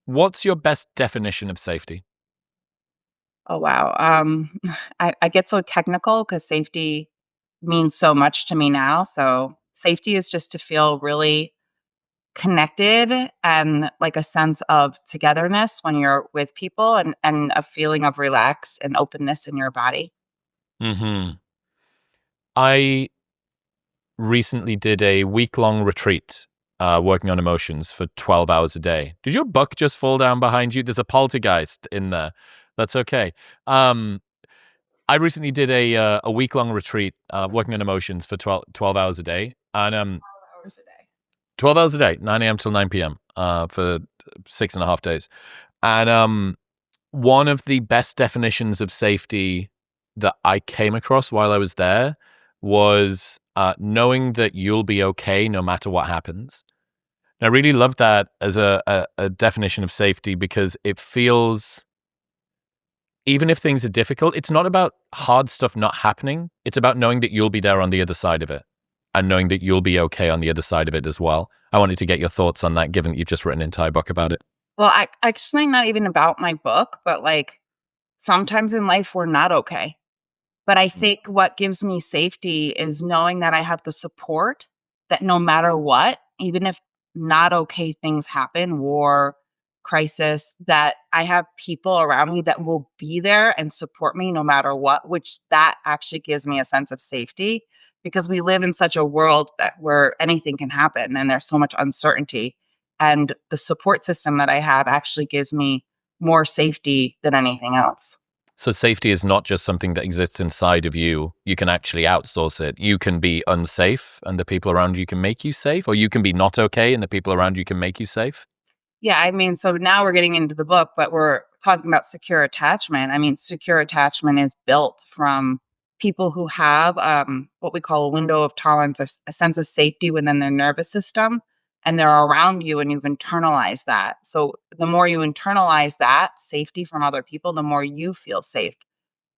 What's your best definition of safety? Oh, wow. I get so technical because safety means so much to me now. So, safety is just to feel really connected and like a sense of togetherness when you're with people and a feeling of relaxed and openness in your body. Hmm. I recently did a week-long retreat working on emotions for 12 hours a day. Did your book just fall down behind you? There's a poltergeist in there. That's okay. Um, I recently did a week-long retreat working on emotions for 12 hours a day. And 12 hours a day. 12 hours a day, 9 a.m. till 9 p.m. For 6.5 days. And one of the best definitions of safety that I came across while I was there was knowing that you'll be okay no matter what happens. And I really love that as a definition of safety because it feels, even if things are difficult, it's not about hard stuff not happening. It's about knowing that you'll be there on the other side of it and knowing that you'll be okay on the other side of it as well. I wanted to get your thoughts on that, given that you've just written an entire book about it. Well, I actually not even about my book, but like sometimes in life we're not okay. But I think what gives me safety is knowing that I have the support that no matter what, even if not okay things happen, war, crisis, that I have people around me that will be there and support me no matter what, which that actually gives me a sense of safety because we live in such a world that where anything can happen and there's so much uncertainty. And the support system that I have actually gives me more safety than anything else. So safety is not just something that exists inside of you. You can actually outsource it. You can be unsafe and the people around you can make you safe, or you can be not okay and the people around you can make you safe. Yeah, I mean, so now we're getting into the book, but we're talking about secure attachment. I mean, secure attachment is built from people who have what we call a window of tolerance or a sense of safety within their nervous system, and they're around you and you've internalized that. So the more you internalize that safety from other people, the more you feel safe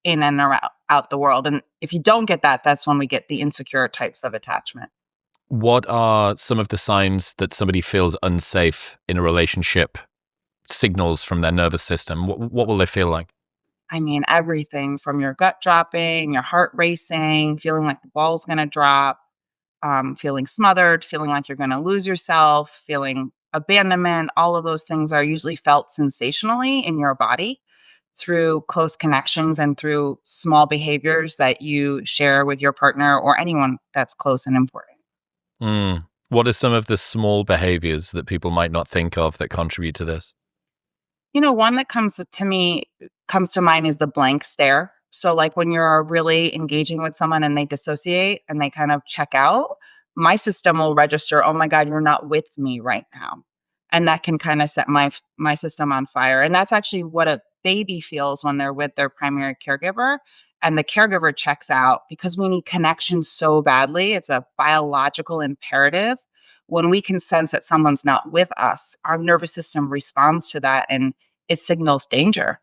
in and around out the world. And if you don't get that, that's when we get the insecure types of attachment. What are some of the signs that somebody feels unsafe in a relationship? Signals from their nervous system. What will they feel like? I mean, everything from your gut dropping, your heart racing, feeling like the ball's going to drop, feeling smothered, feeling like you're going to lose yourself, feeling abandonment. All of those things are usually felt sensationally in your body through close connections and through small behaviors that you share with your partner or anyone that's close and important. What are some of the small behaviors that people might not think of that contribute to this? You know, one that comes to mind is the blank stare. So, like when you're really engaging with someone and they dissociate and they kind of check out, my system will register, "Oh my God, you're not with me right now," and that can kind of set my system on fire. And that's actually what a baby feels when they're with their primary caregiver, and the caregiver checks out because we need connection so badly. It's a biological imperative when we can sense that someone's not with us, our nervous system responds to that and it signals danger.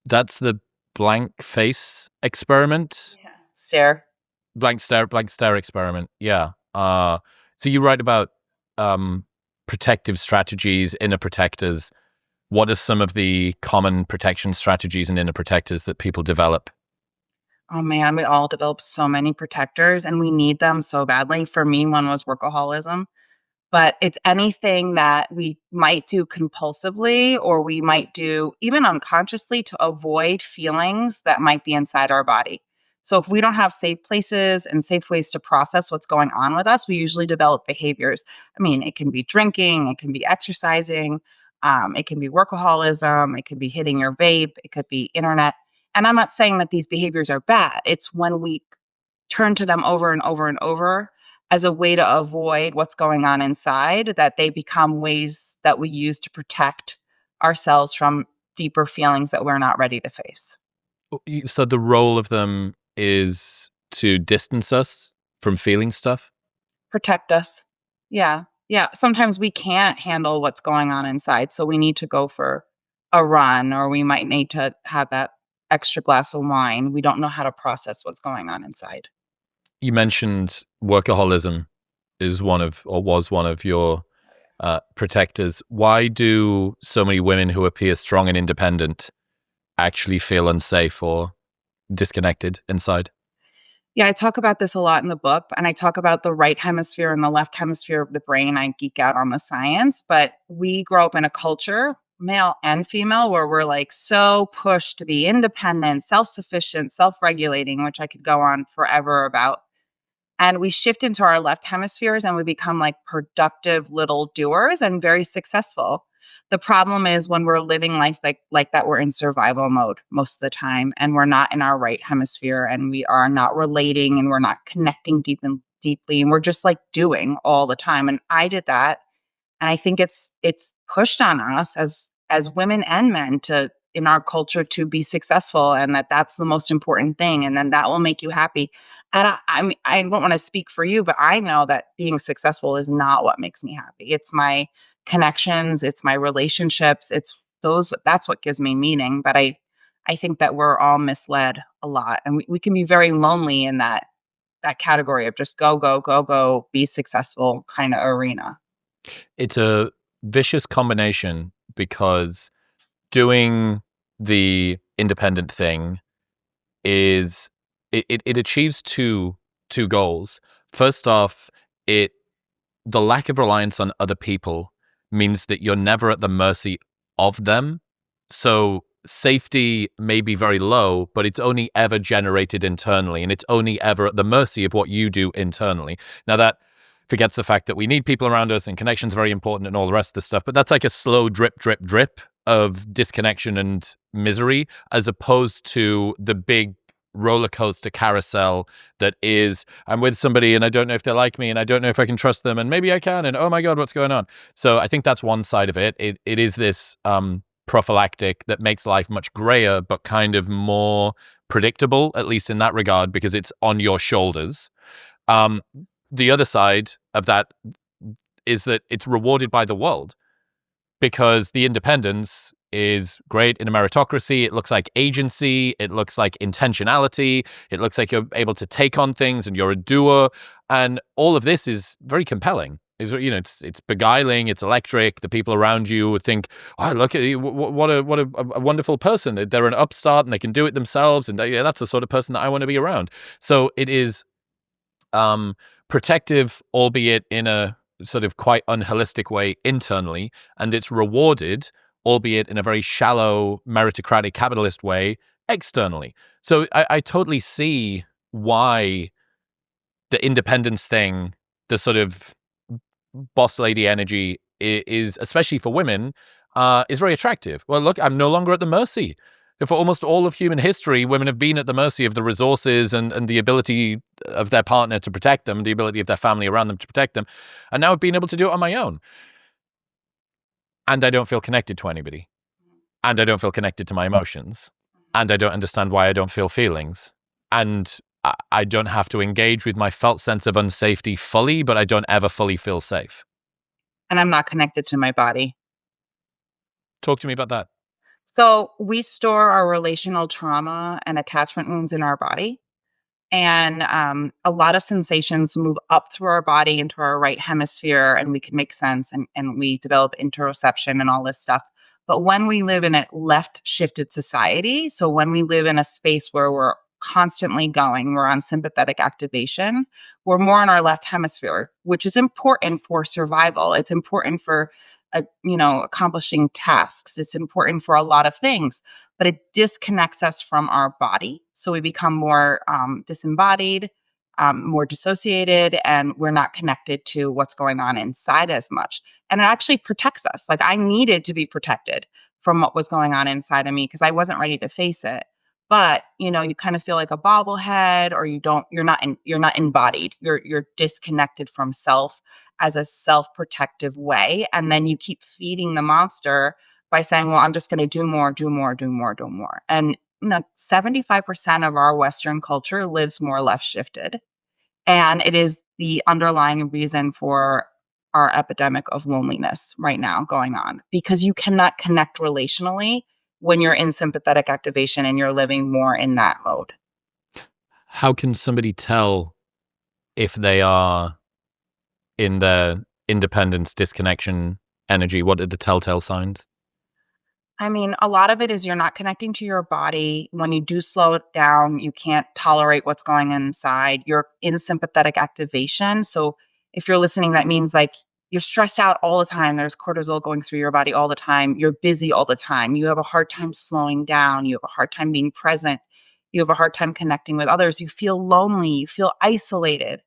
That's the blank face experiment. Yeah. Stare. Blank stare experiment. Yeah. So you write about um, protective strategies, inner protectors. What are some of the common protection strategies and inner protectors that people develop? Oh man, we all develop so many protectors and we need them so badly. For me, one was workaholism, but it's anything that we might do compulsively or we might do even unconsciously to avoid feelings that might be inside our body. So if we don't have safe places and safe ways to process what's going on with us, we usually develop behaviors. I mean, it can be drinking, it can be exercising, it can be workaholism, it could be hitting your vape, it could be internet. And I'm not saying that these behaviors are bad. It's when we turn to them over and over and over as a way to avoid what's going on inside, that they become ways that we use to protect ourselves from deeper feelings that we're not ready to face. So the role of them is to distance us from feeling stuff. Protect us. Yeah. Yeah. Sometimes we can't handle what's going on inside. So we need to go for a run or we might need to have that extra glass of wine. We don't know how to process what's going on inside. You mentioned workaholism is one of, or was one of your protectors. Why do so many women who appear strong and independent actually feel unsafe or disconnected inside? Yeah, I talk about this a lot in the book, and I talk about the right hemisphere and the left hemisphere of the brain. I geek out on the science, but we grow up in a culture, male and female, where we're like so pushed to be independent, self sufficient, self regulating, which I could go on forever about. And we shift into our left hemispheres and we become like productive little doers and very successful. The problem is when we're living life like that, we're in survival mode most of the time, and we're not in our right hemisphere, and we are not relating, and we're not connecting deeply, and we're just like doing all the time. And I did that, and I think it's pushed on us as women and men to in our culture to be successful, and that's the most important thing, and then that will make you happy. And I mean, I don't want to speak for you, but I know that being successful is not what makes me happy. It's my connections, it's my relationships, it's those that's what gives me meaning. But I think that we're all misled a lot, and we can be very lonely in that category of just go, go, go, go, be successful kind of arena. It's a vicious combination because doing the independent thing is it achieves two goals. First off, it the lack of reliance on other people means that you're never at the mercy of them. So safety may be very low, but it's only ever generated internally, and it's only ever at the mercy of what you do internally. Now, that forgets the fact that we need people around us and connections are very important and all the rest of this stuff, but that's like a slow drip, drip, drip of disconnection and misery, as opposed to the big roller coaster carousel that is, I'm with somebody and I don't know if they like me and I don't know if I can trust them and maybe I can, and oh my God, what's going on? So I think that's one side of it. It is this prophylactic that makes life much grayer, but kind of more predictable, at least in that regard, because it's on your shoulders. The other side of that is that it's rewarded by the world, because the independence is great in a meritocracy. It looks like agency. It looks like intentionality. It looks like you're able to take on things and you're a doer. And all of this is very compelling. It's beguiling. It's electric. The people around you would think, "Oh, look at you! What a wonderful person! They're an upstart and they can do it themselves." And that's the sort of person that I want to be around. So it is protective, albeit in a sort of quite unholistic way internally, and it's rewarded, albeit in a very shallow, meritocratic, capitalist way externally. So I totally see why the independence thing, the sort of boss lady energy is, especially for women, is very attractive. Well, look, I'm no longer at the mercy. For almost all of human history, women have been at the mercy of the resources and the ability of their partner to protect them, the ability of their family around them to protect them. And now I've been able to do it on my own. And I don't feel connected to anybody. And I don't feel connected to my emotions. And I don't understand why I don't feel feelings. And I don't have to engage with my felt sense of unsafety fully, but I don't ever fully feel safe. And I'm not connected to my body. Talk to me about that. So we store our relational trauma and attachment wounds in our body. And a lot of sensations move up through our body into our right hemisphere, and we can make sense, and we develop interoception and all this stuff. But when we live in a left shifted society, so when we live in a space where we're constantly going, we're on sympathetic activation, we're more in our left hemisphere, which is important for survival. It's important for accomplishing tasks. It's important for a lot of things, but it disconnects us from our body. So we become more disembodied, more dissociated, and we're not connected to what's going on inside as much. And it actually protects us. Like I needed to be protected from what was going on inside of me because I wasn't ready to face it. But you kind of feel like a bobblehead, or you're not embodied. You're disconnected from self as a self-protective way. And then you keep feeding the monster by saying, well, I'm just going to do more, do more, do more, do more. And 75% of our Western culture lives more left shifted. And it is the underlying reason for our epidemic of loneliness right now going on, because you cannot connect relationally when you're in sympathetic activation and you're living more in that mode. How can somebody tell if they are in their independence, disconnection, energy? What are the telltale signs? I mean, a lot of it is you're not connecting to your body. When you do slow it down, you can't tolerate what's going on inside. You're in sympathetic activation. So if you're listening, that means like you're stressed out all the time. There's cortisol going through your body all the time. You're busy all the time. You have a hard time slowing down. You have a hard time being present. You have a hard time connecting with others. You feel lonely. You feel isolated.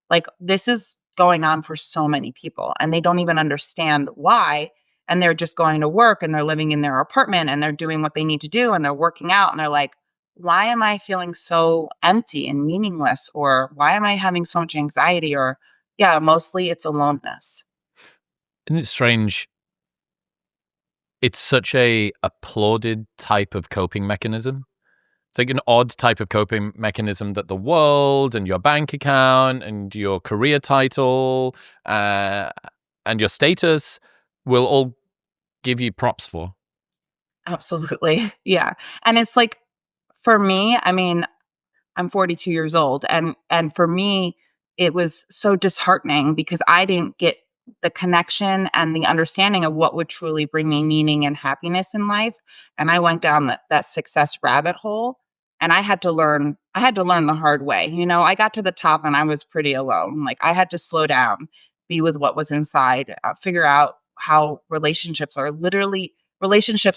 Like this is going on for so many people, and they don't even understand why, and they're just going to work and they're living in their apartment and they're doing what they need to do and they're working out and they're like, why am I feeling so empty and meaningless? Or why am I having so much anxiety? Or, yeah, mostly it's aloneness. Isn't it strange? It's such a applauded type of coping mechanism. It's like an odd type of coping mechanism that the world and your bank account and your career title and your status will all give you props for. Absolutely. Yeah. And it's like, for me, I mean, I'm 42 years old, and for me it was so disheartening because I didn't get the connection and the understanding of what would truly bring me meaning and happiness in life, and I went down that success rabbit hole, and I had to learn the hard way. You know, I got to the top and I was pretty alone. Like I had to slow down, be with what was inside, figure out how relationships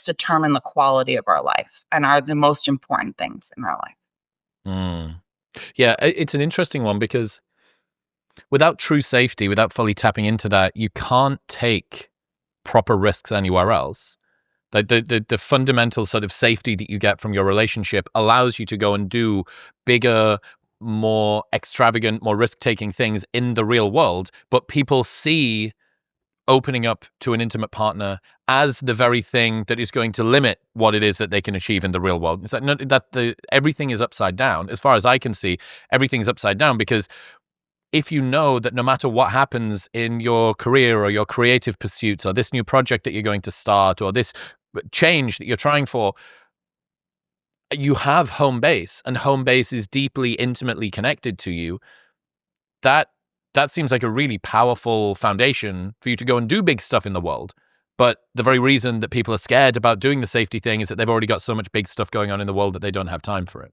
determine the quality of our life and are the most important things in our life. Mm. Yeah, it's an interesting one because without true safety, without fully tapping into that, you can't take proper risks anywhere else. The fundamental sort of safety that you get from your relationship allows you to go and do bigger, more extravagant, more risk-taking things in the real world, but people see opening up to an intimate partner as the very thing that is going to limit what it is that they can achieve in the real world. It's like everything is upside down. As far as I can see, everything's upside down because if you know that no matter what happens in your career or your creative pursuits or this new project that you're going to start or this change that you're trying for, you have home base and home base is deeply, intimately connected to you, that seems like a really powerful foundation for you to go and do big stuff in the world. But the very reason that people are scared about doing the safety thing is that they've already got so much big stuff going on in the world that they don't have time for it.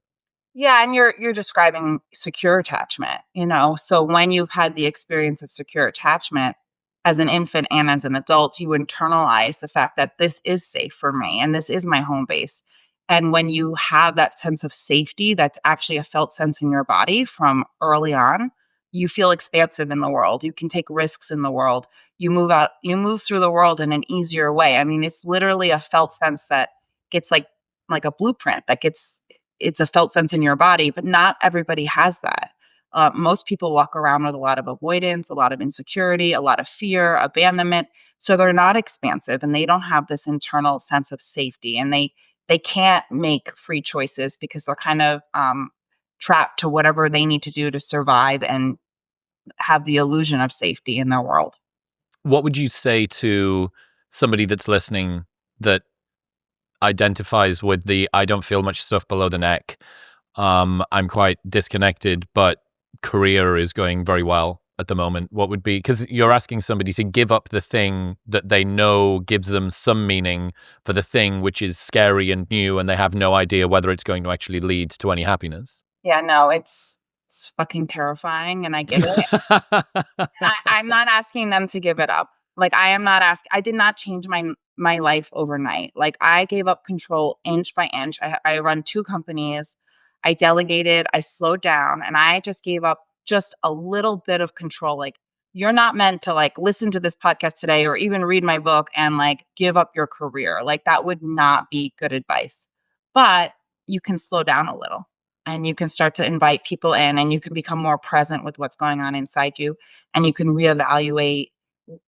Yeah, and you're describing secure attachment, you know? So when you've had the experience of secure attachment as an infant and as an adult, you internalize the fact that this is safe for me and this is my home base. And when you have that sense of safety, that's actually a felt sense in your body from early on, you feel expansive in the world. You can take risks in the world. You move through the world in an easier way. I mean, it's literally a felt sense that gets like a blueprint that gets it's a felt sense in your body, but not everybody has that. Most people walk around with a lot of avoidance, a lot of insecurity, a lot of fear, abandonment. So they're not expansive and they don't have this internal sense of safety, and they can't make free choices because they're kind of trapped to whatever they need to do to survive and have the illusion of safety in their world. What would you say to somebody that's listening that identifies with the I don't feel much stuff below the neck? I'm quite disconnected, but career is going very well at the moment. What would be, because you're asking somebody to give up the thing that they know gives them some meaning for the thing which is scary and new, and they have no idea whether it's going to actually lead to any happiness. Yeah, no, it's fucking terrifying, and I get it. I'm not asking them to give it up. Like, I did not change my life overnight. Like, I gave up control inch by inch. I run 2 companies. I delegated, I slowed down, and I just gave up just a little bit of control. Like, you're not meant to, like, listen to this podcast today or even read my book and, like, give up your career. Like, that would not be good advice. But you can slow down a little, and you can start to invite people in, and you can become more present with what's going on inside you, and you can reevaluate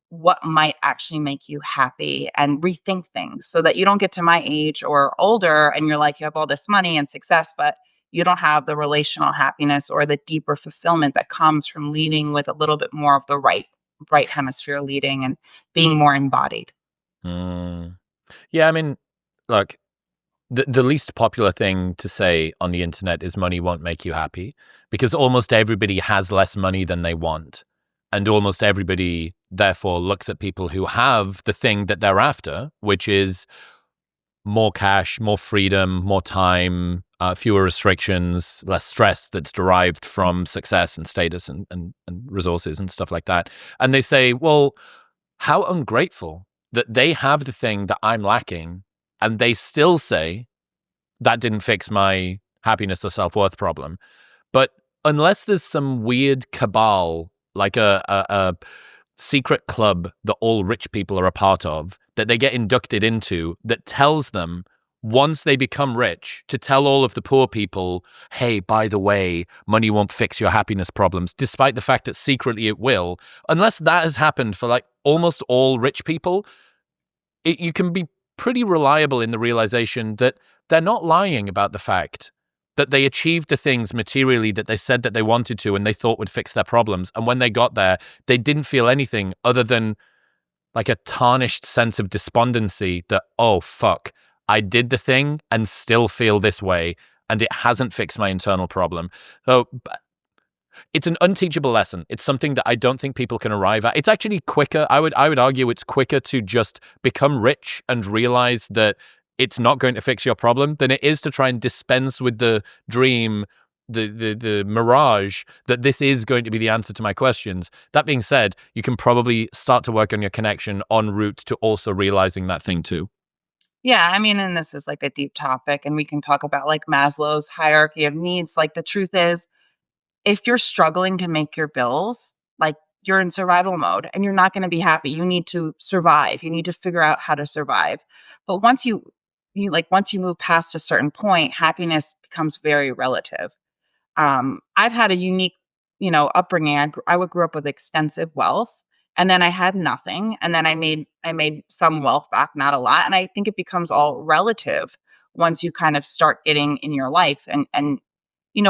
what might actually make you happy and rethink things so that you don't get to my age or older and you're like, you have all this money and success, but you don't have the relational happiness or the deeper fulfillment that comes from leading with a little bit more of the right hemisphere leading and being more embodied. Mm. Yeah, I mean, look, the least popular thing to say on the internet is money won't make you happy because almost everybody has less money than they want. And almost everybody, therefore, looks at people who have the thing that they're after, which is more cash, more freedom, more time, fewer restrictions, less stress that's derived from success and status and resources and stuff like that. And they say, well, how ungrateful that they have the thing that I'm lacking, and they still say that didn't fix my happiness or self-worth problem. But unless there's some weird cabal, like a secret club that all rich people are a part of, that they get inducted into, that tells them once they become rich to tell all of the poor people, hey, by the way, money won't fix your happiness problems, despite the fact that secretly it will. Unless that has happened for like almost all rich people, you can be pretty reliable in the realization that they're not lying about the fact that they achieved the things materially that they said that they wanted to and they thought would fix their problems. And when they got there, they didn't feel anything other than like a tarnished sense of despondency that, oh, fuck, I did the thing and still feel this way, and it hasn't fixed my internal problem. So it's an unteachable lesson. It's something that I don't think people can arrive at. It's actually quicker. I would argue it's quicker to just become rich and realize that it's not going to fix your problem than it is to try and dispense with the dream, the mirage that this is going to be the answer to my questions. That being said, you can probably start to work on your connection en route to also realizing that thing too. Yeah, I mean, and this is like a deep topic, and we can talk about like Maslow's hierarchy of needs. Like the truth is, if you're struggling to make your bills, like you're in survival mode and you're not going to be happy. You need to survive. You need to figure out how to survive. But once you move past a certain point, happiness becomes very relative. I've had a unique, upbringing. I grew up with extensive wealth, and then I had nothing, and then I made some wealth back, not a lot, and I think it becomes all relative once you kind of start getting in your life, and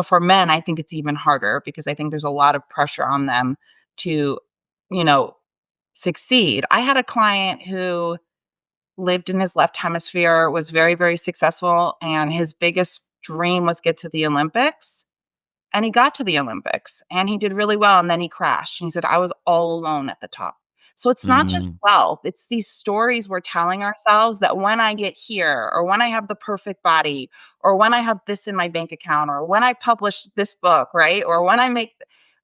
for men, I think it's even harder because I think there's a lot of pressure on them to, you know, succeed. I had a client who lived in his left hemisphere, was very, very successful, and his biggest dream was get to the Olympics. And he got to the Olympics and he did really well. And then he crashed. And he said, I was all alone at the top. So it's not just Mm. wealth, it's these stories we're telling ourselves that when I get here, or when I have the perfect body, or when I have this in my bank account, or when I publish this book, right? Or when I make,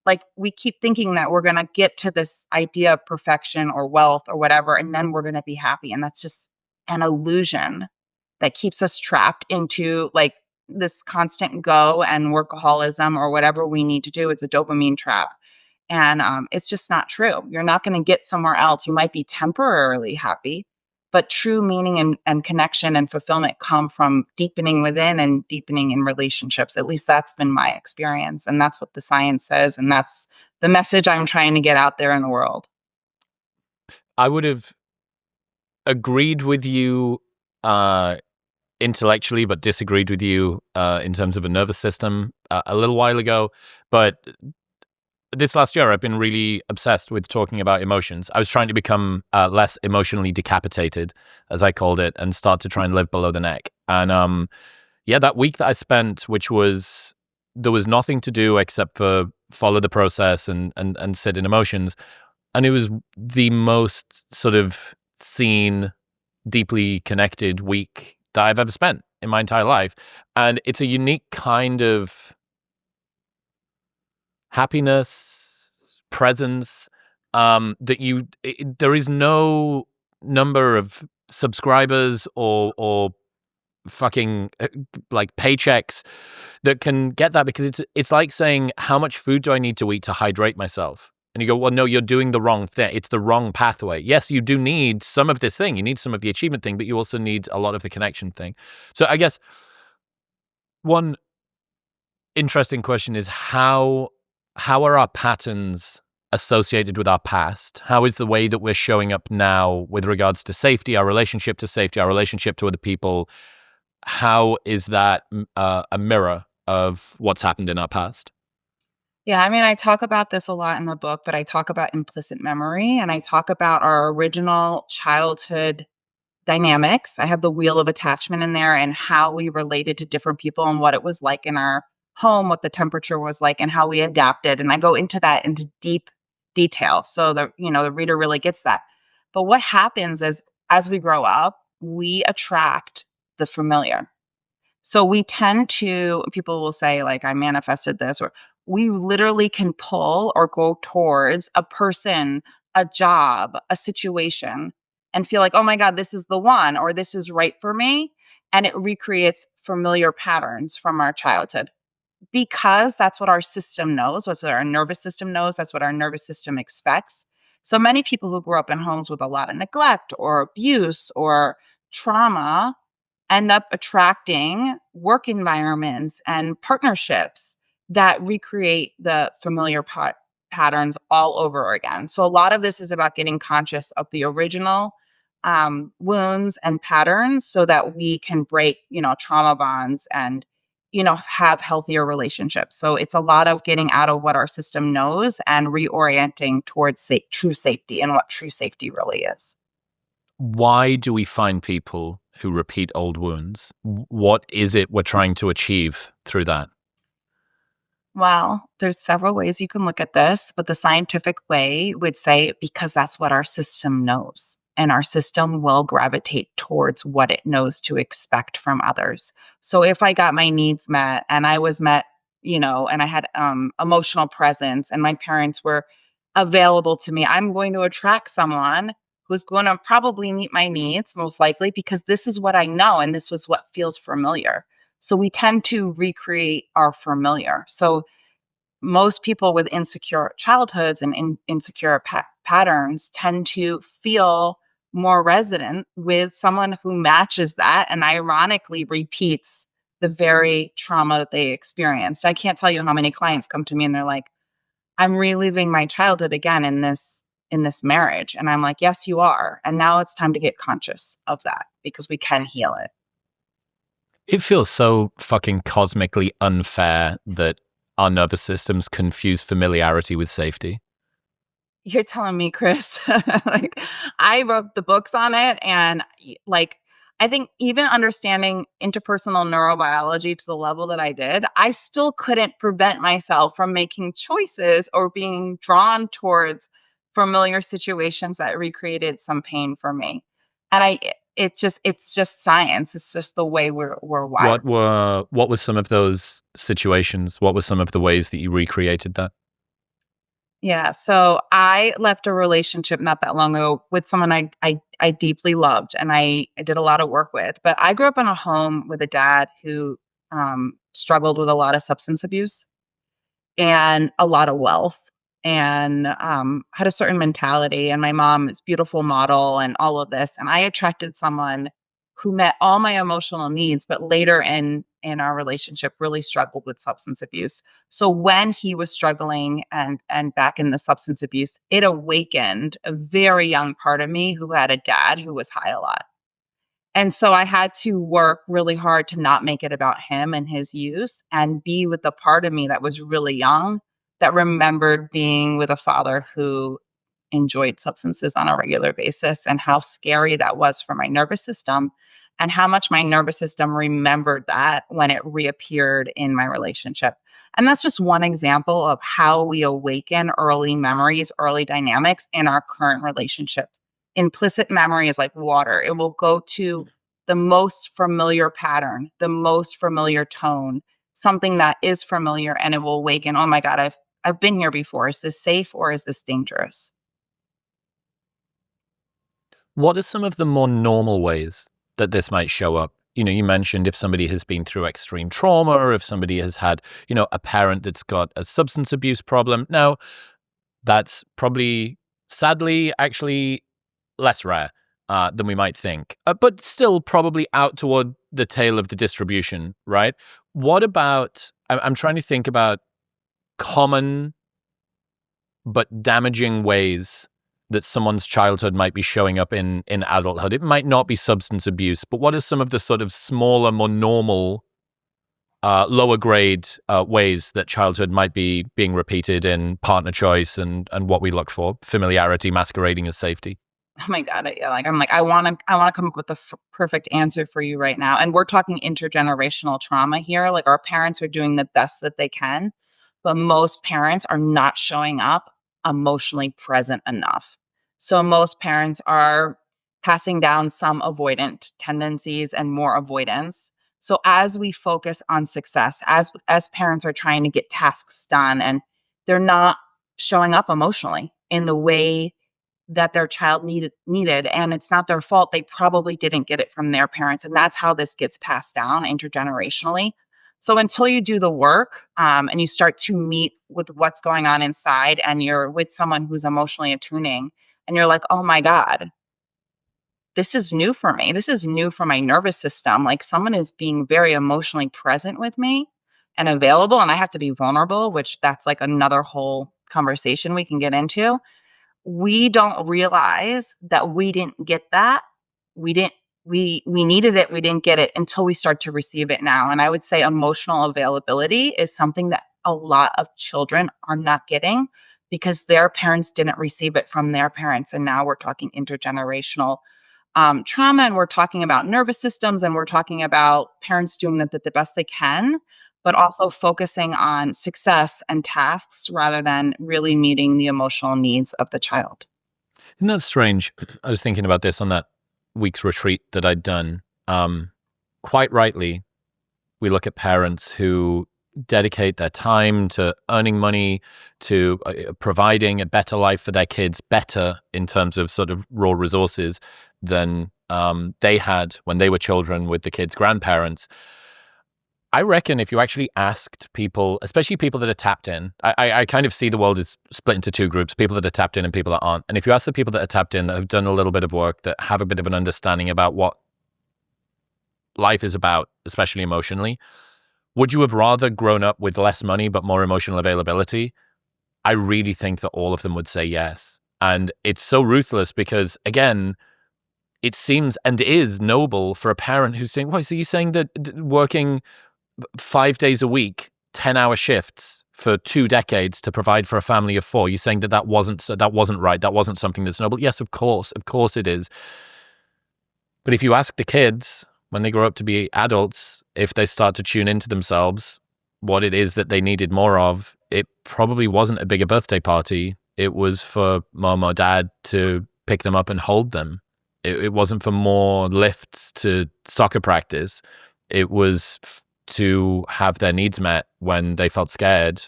like, we keep thinking that we're going to get to this idea of perfection or wealth or whatever, and then we're going to be happy. And that's just an illusion that keeps us trapped into like this constant go and workaholism or whatever we need to do. It's a dopamine trap. And it's just not true. You're not going to get somewhere else. You might be temporarily happy, but true meaning and connection and fulfillment come from deepening within and deepening in relationships. At least that's been my experience. And that's what the science says. And that's the message I'm trying to get out there in the world. I would have agreed with you intellectually, but disagreed with you in terms of a nervous system a little while ago. But this last year, I've been really obsessed with talking about emotions. I was trying to become less emotionally decapitated, as I called it, and start to try and live below the neck. And yeah, that week that I spent, there was nothing to do except for follow the process and sit in emotions. And it was the most sort of seen, deeply connected week that I've ever spent in my entire life. And it's a unique kind of happiness, presence, there is no number of subscribers or fucking like paychecks that can get that, because it's like saying, how much food do I need to eat to hydrate myself? And you go, well, no, you're doing the wrong thing. It's the wrong pathway. Yes, you do need some of this thing. You need some of the achievement thing, but you also need a lot of the connection thing. So I guess one interesting question is how are our patterns associated with our past? How is the way that we're showing up now with regards to safety, our relationship to safety, our relationship to other people? How is that a mirror of what's happened in our past? Yeah, I mean, I talk about this a lot in the book, but I talk about implicit memory and I talk about our original childhood dynamics. I have the wheel of attachment in there and how we related to different people and what it was like in our home, what the temperature was like, and how we adapted. And I go into that into deep detail. So the reader really gets that. But what happens is as we grow up, we attract the familiar. So we tend to, people will say, like, I manifested this, or we literally can pull or go towards a person, a job, a situation, and feel like, oh my God, this is the one, or this is right for me. And it recreates familiar patterns from our childhood because that's what our system knows, that's what our nervous system knows, that's what our nervous system expects. So many people who grew up in homes with a lot of neglect or abuse or trauma end up attracting work environments and partnerships that recreate the familiar patterns all over again. So a lot of this is about getting conscious of the original wounds and patterns so that we can break, trauma bonds and, have healthier relationships. So it's a lot of getting out of what our system knows and reorienting towards true safety and what true safety really is. Why do we find people who repeat old wounds? What is it we're trying to achieve through that? Well, there's several ways you can look at this, but the scientific way would say because that's what our system knows. And our system will gravitate towards what it knows to expect from others. So if I got my needs met and I was met, and I had emotional presence and my parents were available to me, I'm going to attract someone who's going to probably meet my needs most likely because this is what I know and this was what feels familiar. So we tend to recreate our familiar. So most people with insecure childhoods and insecure patterns tend to feel more resonant with someone who matches that and ironically repeats the very trauma that they experienced. I can't tell you how many clients come to me and they're like, I'm reliving my childhood again in this marriage. And I'm like, yes, you are. And now it's time to get conscious of that because we can heal it. It feels so fucking cosmically unfair that our nervous systems confuse familiarity with safety. You're telling me, Chris. Like, I wrote the books on it, and like, I think even understanding interpersonal neurobiology to the level that I did, I still couldn't prevent myself from making choices or being drawn towards familiar situations that recreated some pain for me. And it's just science. It's just the way we're wired. What were some of those situations? What were some of the ways that you recreated that? Yeah, so I left a relationship not that long ago with someone I deeply loved and I did a lot of work with. But I grew up in a home with a dad who struggled with a lot of substance abuse and a lot of wealth and had a certain mentality. And my mom is beautiful model and all of this. And I attracted someone who met all my emotional needs, but later in our relationship really struggled with substance abuse. So when he was struggling and back in the substance abuse, it awakened a very young part of me who had a dad who was high a lot. And so I had to work really hard to not make it about him and his use and be with the part of me that was really young that remembered being with a father who enjoyed substances on a regular basis and how scary that was for my nervous system and how much my nervous system remembered that when it reappeared in my relationship. And that's just one example of how we awaken early memories, early dynamics in our current relationships. Implicit memory is like water. It will go to the most familiar pattern, the most familiar tone, something that is familiar, and it will awaken, oh my God, I've been here before. Is this safe or is this dangerous? What are some of the more normal ways that this might show up? You mentioned if somebody has been through extreme trauma or if somebody has had, a parent that's got a substance abuse problem. Now, that's probably, sadly, actually less rare than we might think, but still probably out toward the tail of the distribution, right? What about, I'm trying to think about common but damaging ways that someone's childhood might be showing up in adulthood. It might not be substance abuse, but what are some of the sort of smaller, more normal, lower grade ways that childhood might be being repeated in partner choice and what we look for, familiarity masquerading as safety? Oh my God. Yeah, like I'm like, I want to come up with the perfect answer for you right now. And we're talking intergenerational trauma here. Like our parents are doing the best that they can, but most parents are not showing up emotionally present enough. So most parents are passing down some avoidant tendencies and more avoidance. So as we focus on success, as parents are trying to get tasks done and they're not showing up emotionally in the way that their child needed, and it's not their fault, they probably didn't get it from their parents, and that's how this gets passed down intergenerationally. So until you do the work, and you start to meet with what's going on inside, and you're with someone who's emotionally attuning, and you're like, oh my god, this is new for me, this is new for my nervous system, like someone is being very emotionally present with me and available, and I have to be vulnerable, which that's like another whole conversation we can get into. We don't realize that we didn't get that. We didn't we needed it, we didn't get it until we start to receive it now. And I would say emotional availability is something that a lot of children are not getting because their parents didn't receive it from their parents. And now we're talking intergenerational trauma, and we're talking about nervous systems, and we're talking about parents doing the best they can, but also focusing on success and tasks rather than really meeting the emotional needs of the child. Isn't that strange? I was thinking about this on that week's retreat that I'd done. Quite rightly, we look at parents who dedicate their time to earning money, to providing a better life for their kids, better in terms of sort of raw resources than they had when they were children with the kids' grandparents. I reckon if you actually asked people, especially people that are tapped in, I kind of see the world as split into two groups, people that are tapped in and people that aren't. And if you ask the people that are tapped in, that have done a little bit of work, that have a bit of an understanding about what life is about, especially emotionally, would you have rather grown up with less money but more emotional availability? I really think that all of them would say yes. And it's so ruthless because, again, it seems and is noble for a parent who's saying, "Why? So you're saying that working 5 days a week, 10-hour shifts for 2 decades to provide for a family of four, you're saying that wasn't right, that wasn't something that's noble?" Yes, of course it is. But if you ask the kids when they grow up to be adults, if they start to tune into themselves, what it is that they needed more of, it probably wasn't a bigger birthday party. It was for mom or dad to pick them up and hold them. It wasn't for more lifts to soccer practice. It was to have their needs met when they felt scared.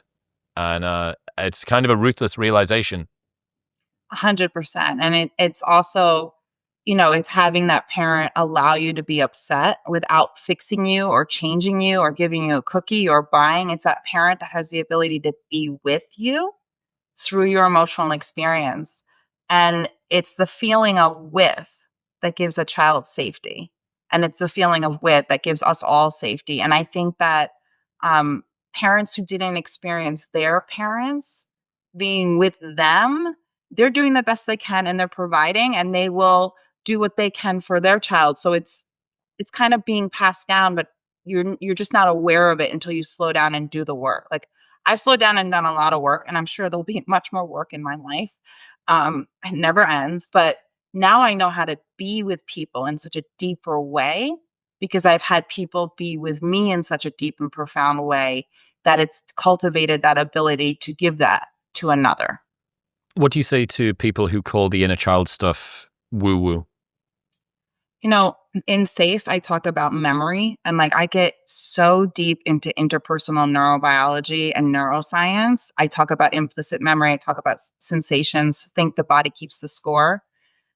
And it's kind of a ruthless realization. 100%. And it's also, it's having that parent allow you to be upset without fixing you or changing you or giving you a cookie or buying. It's that parent that has the ability to be with you through your emotional experience. And it's the feeling of with that gives a child safety. And it's the feeling of with that gives us all safety. And I think that um, parents who didn't experience their parents being with them, they're doing the best they can and they're providing and they will do what they can for their child. So it's kind of being passed down, but you're just not aware of it until you slow down and do the work. Like I've slowed down and done a lot of work, and I'm sure there'll be much more work in my life. It never ends, but now I know how to be with people in such a deeper way because I've had people be with me in such a deep and profound way that it's cultivated that ability to give that to another. What do you say to people who call the inner child stuff woo-woo? In Safe, I talk about memory and like I get so deep into interpersonal neurobiology and neuroscience. I talk about implicit memory, I talk about sensations, think the body keeps the score.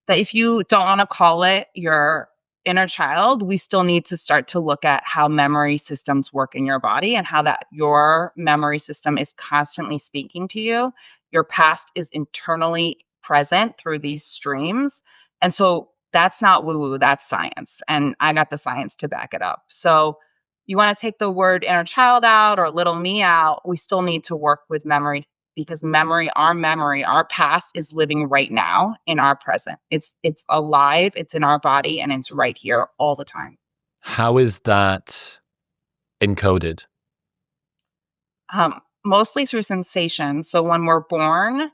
That if you don't want to call it your inner child, we still need to start to look at how memory systems work in your body and how that your memory system is constantly speaking to you. Your past is internally present through these streams. And so that's not woo woo, that's science. And I got the science to back it up. So you want to take the word inner child out or little me out, we still need to work with memory because memory, our past is living right now in our present. It's alive, it's in our body, and it's right here all the time. How is that encoded? Mostly through sensation. So when we're born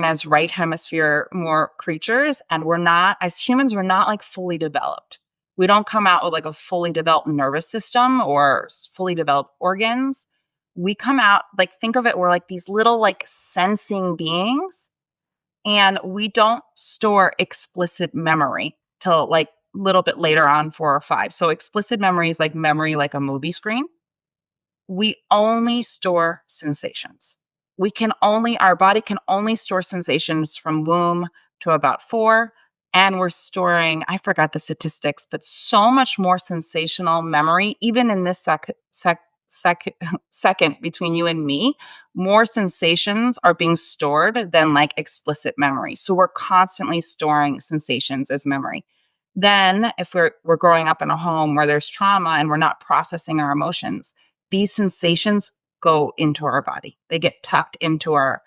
as right hemisphere more creatures, and we're not, as humans, we're not like fully developed. We don't come out with like a fully developed nervous system or fully developed organs. we come out, like, think of it, we're like these little, like, sensing beings, and we don't store explicit memory till like a little bit later on, 4 or 5. So explicit memory is like memory, like a movie screen. We only store sensations. Our body can only store sensations from womb to about 4. And we're storing, I forgot the statistics, but so much more sensational memory, even in this second between you and me, more sensations are being stored than like explicit memory. So we're constantly storing sensations as memory. Then, if we're growing up in a home where there's trauma and we're not processing our emotions, these sensations go into our body. They get tucked into our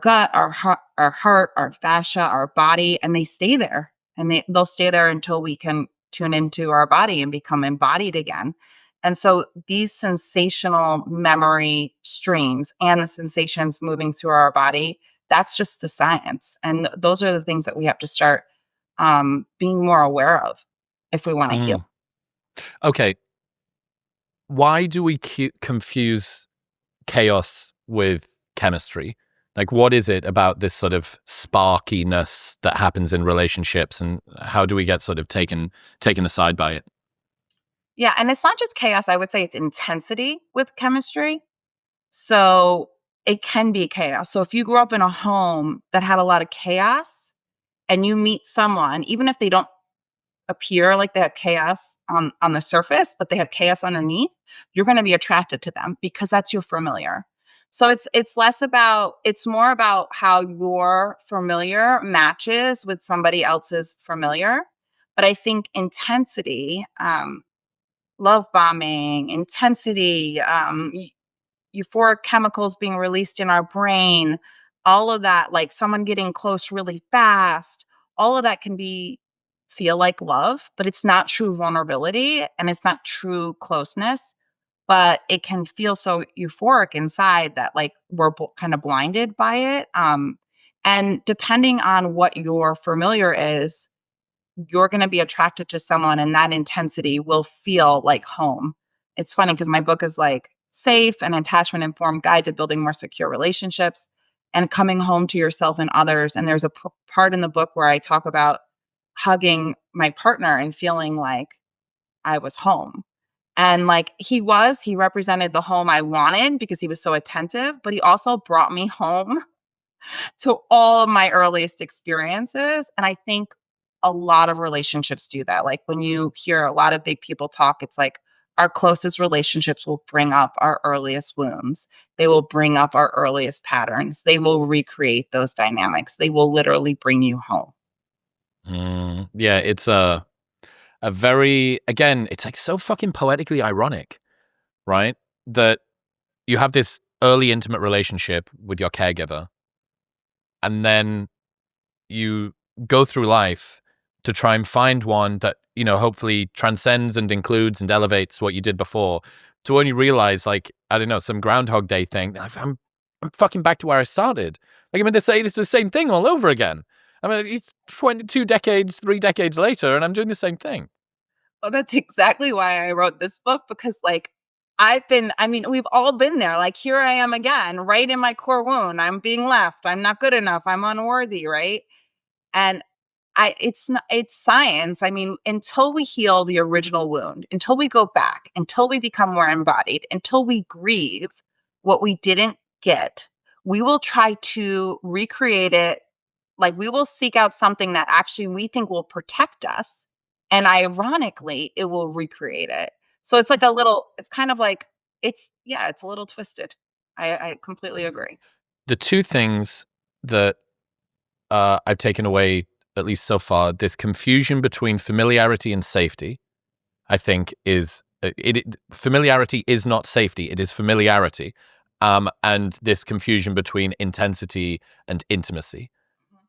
gut, our heart, our fascia, our body, and they stay there. And they'll stay there until we can tune into our body and become embodied again. And so these sensational memory streams and the sensations moving through our body, that's just the science. And those are the things that we have to start being more aware of if we want to heal. Okay. Why do we confuse chaos with chemistry? Like, what is it about this sort of sparkiness that happens in relationships, and how do we get sort of taken aside by it? Yeah, and it's not just chaos. I would say it's intensity with chemistry. So it can be chaos. So if you grew up in a home that had a lot of chaos and you meet someone, even if they don't appear like they have chaos on the surface, but they have chaos underneath, you're going to be attracted to them because that's your familiar. So it's more about how your familiar matches with somebody else's familiar. But I think intensity, love bombing, intensity, euphoric chemicals being released in our brain, all of that, like someone getting close really fast, all of that can feel like love, but it's not true vulnerability and it's not true closeness. But it can feel so euphoric inside that like we're kind of blinded by it. And depending on what your familiar is, you're going to be attracted to someone and that intensity will feel like home. It's funny because my book is like safe and attachment informed guide to building more secure relationships and coming home to yourself and others. And there's a part in the book where I talk about hugging my partner and feeling like I was home. And like he represented the home I wanted because he was so attentive, but he also brought me home to all of my earliest experiences. And I think a lot of relationships do that. Like when you hear a lot of big people talk, it's like our closest relationships will bring up our earliest wounds. They will bring up our earliest patterns. They will recreate those dynamics. They will literally bring you home. Yeah, it's a very, again, it's like so fucking poetically ironic, right? That you have this early intimate relationship with your caregiver, and then you go through life to try and find one that, you know, hopefully transcends and includes and elevates what you did before, to only realize, like, I don't know, some Groundhog Day thing. I'm fucking back to where I started. Like, I mean, they say it's the same thing all over again. I mean, it's 22 decades, 3 decades later, and I'm doing the same thing. Well, that's exactly why I wrote this book because, like, we've all been there. Like, here I am again, right in my core wound. I'm being left. I'm not good enough. I'm unworthy, right? And it's science. I mean, until we heal the original wound, until we go back, until we become more embodied, until we grieve what we didn't get, we will try to recreate it. Like we will seek out something that actually we think will protect us. And ironically, it will recreate it. So it's like it's kind of like, it's a little twisted. I completely agree. The two things that I've taken away, at least so far, this confusion between familiarity and safety, I think is familiarity is not safety, it is familiarity. And this confusion between intensity and intimacy,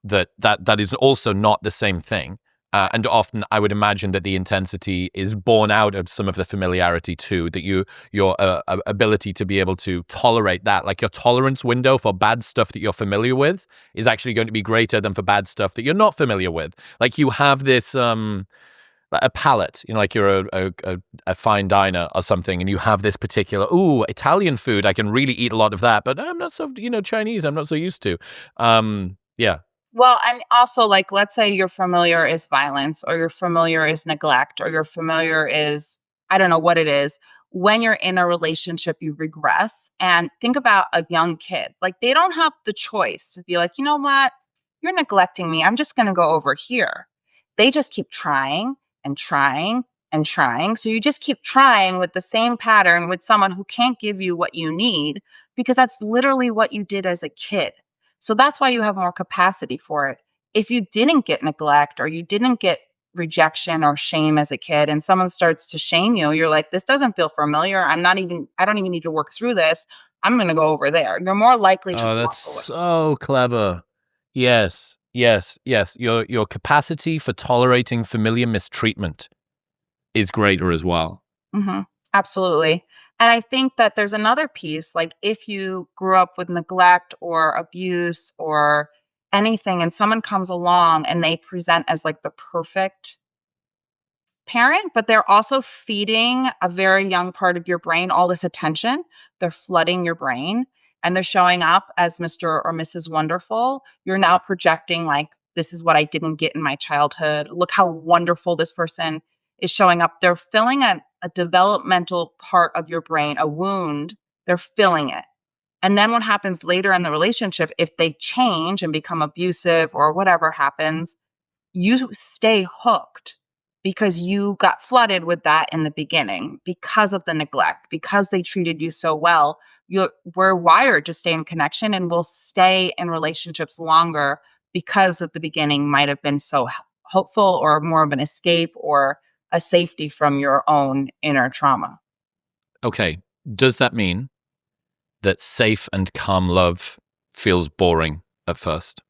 that is also not the same thing. And often I would imagine that the intensity is born out of some of the familiarity too, that your ability to be able to tolerate that, like your tolerance window for bad stuff that you're familiar with is actually going to be greater than for bad stuff that you're not familiar with. Like you have this, a palate, like you're a fine diner or something, and you have this particular Italian food. I can really eat a lot of that, but I'm not so Chinese. I'm not so used to. Yeah. Well, and also, like, let's say your familiar is violence, or your familiar is neglect, or your familiar is, I don't know what it is. When you're in a relationship, you regress. And think about a young kid. Like, they don't have the choice to be like, you know what? You're neglecting me. I'm just going to go over here. They just keep trying and trying and trying. So you just keep trying with the same pattern with someone who can't give you what you need, because that's literally what you did as a kid. So that's why you have more capacity for it. If you didn't get neglect, or you didn't get rejection or shame as a kid, and someone starts to shame you, you're like, this doesn't feel familiar. I don't even need to work through this. I'm going to go over there. You're more likely to Oh, walk that's away. so clever. Yes, yes, yes. Your capacity for tolerating familiar mistreatment is greater as well. Mhm. Absolutely. And I think that there's another piece, like if you grew up with neglect or abuse or anything, and someone comes along and they present as like the perfect parent, but they're also feeding a very young part of your brain all this attention. They're flooding your brain, and they're showing up as Mr. or Mrs. Wonderful. You're now projecting, like, this is what I didn't get in my childhood. Look how wonderful this person is showing up. They're filling a developmental part of your brain, a wound. They're filling it. And then what happens later in the relationship, if they change and become abusive or whatever happens, you stay hooked because you got flooded with that in the beginning because of the neglect, because they treated you so well. We're wired to stay in connection, and we'll stay in relationships longer because at the beginning might have been so hopeful, or more of an escape, or a safety from your own inner trauma. Okay, does that mean that safe and calm love feels boring at first?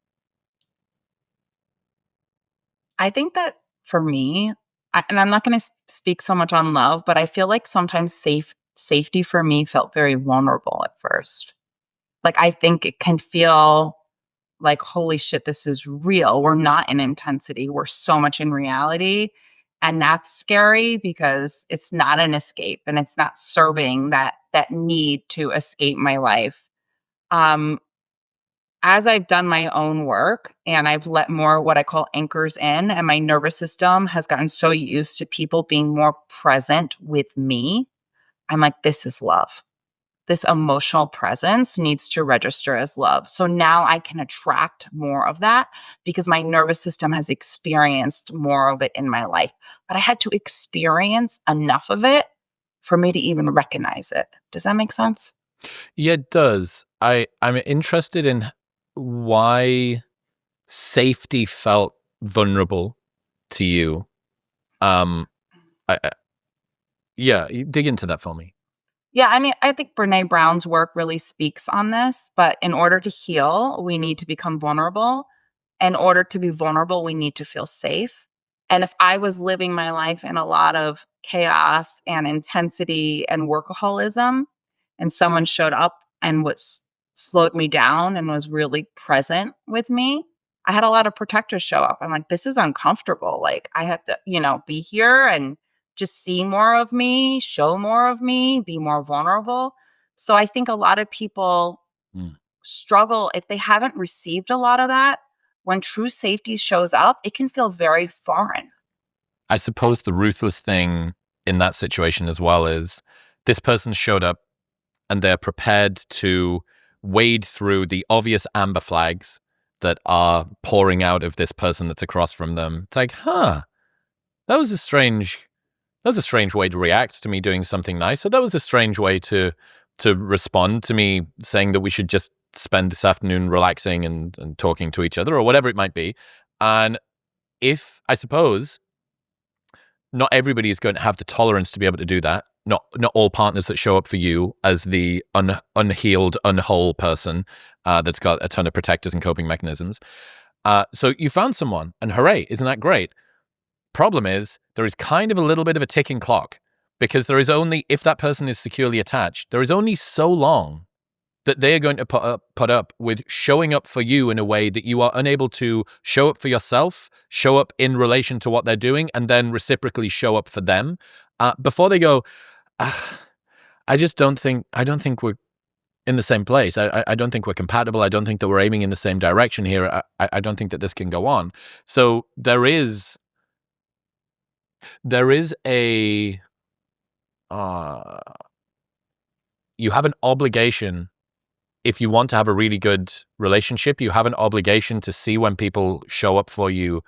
I think that for me, and I'm not going to speak so much on love, but I feel like sometimes safety for me felt very vulnerable at first. Like, I think it can feel like, holy shit, this is real. We're not in intensity. We're so much in reality. And that's scary because it's not an escape, and it's not serving that need to escape my life. Um, as I've done my own work and I've let more what I call anchors in, and my nervous system has gotten so used to people being more present with me, I'm like, this is love. This emotional presence needs to register as love. So now I can attract more of that because my nervous system has experienced more of it in my life. But I had to experience enough of it for me to even recognize it. Does that make sense? Yeah, it does. I'm interested in why safety felt vulnerable to you. I, I- yeah, you dig into that for me. Yeah, I mean, I think Brene Brown's work really speaks on this, but in order to heal, we need to become vulnerable. In order to be vulnerable, we need to feel safe. And if I was living my life in a lot of chaos and intensity and workaholism, and someone showed up and was slowed me down and was really present with me, I had a lot of protectors show up. I'm like, this is uncomfortable. Like, I have to, be here and just see more of me, show more of me, be more vulnerable. So I think a lot of people Mm. struggle if they haven't received a lot of that. When true safety shows up, it can feel very foreign. I suppose the ruthless thing in that situation as well is this person showed up and they're prepared to wade through the obvious amber flags that are pouring out of this person that's across from them. It's like, that was a strange way to react to me doing something nice. So that was a strange way to respond to me saying that we should just spend this afternoon relaxing and talking to each other or whatever it might be. And if I suppose not everybody is going to have the tolerance to be able to do that. Not all partners that show up for you as the unhealed, unwhole person that's got a ton of protectors and coping mechanisms. So you found someone, and hooray, isn't that great? Problem is, there is kind of a little bit of a ticking clock because there is only, if that person is securely attached, there is only so long that they are going to put up with showing up for you in a way that you are unable to show up for yourself, show up in relation to what they're doing, and then reciprocally show up for them before they go, I don't think we're in the same place. I don't think we're compatible. I don't think that we're aiming in the same direction here. I don't think that this can go on. So there is a you have an obligation. If you want to have a really good relationship, you have an obligation to see when people show up for you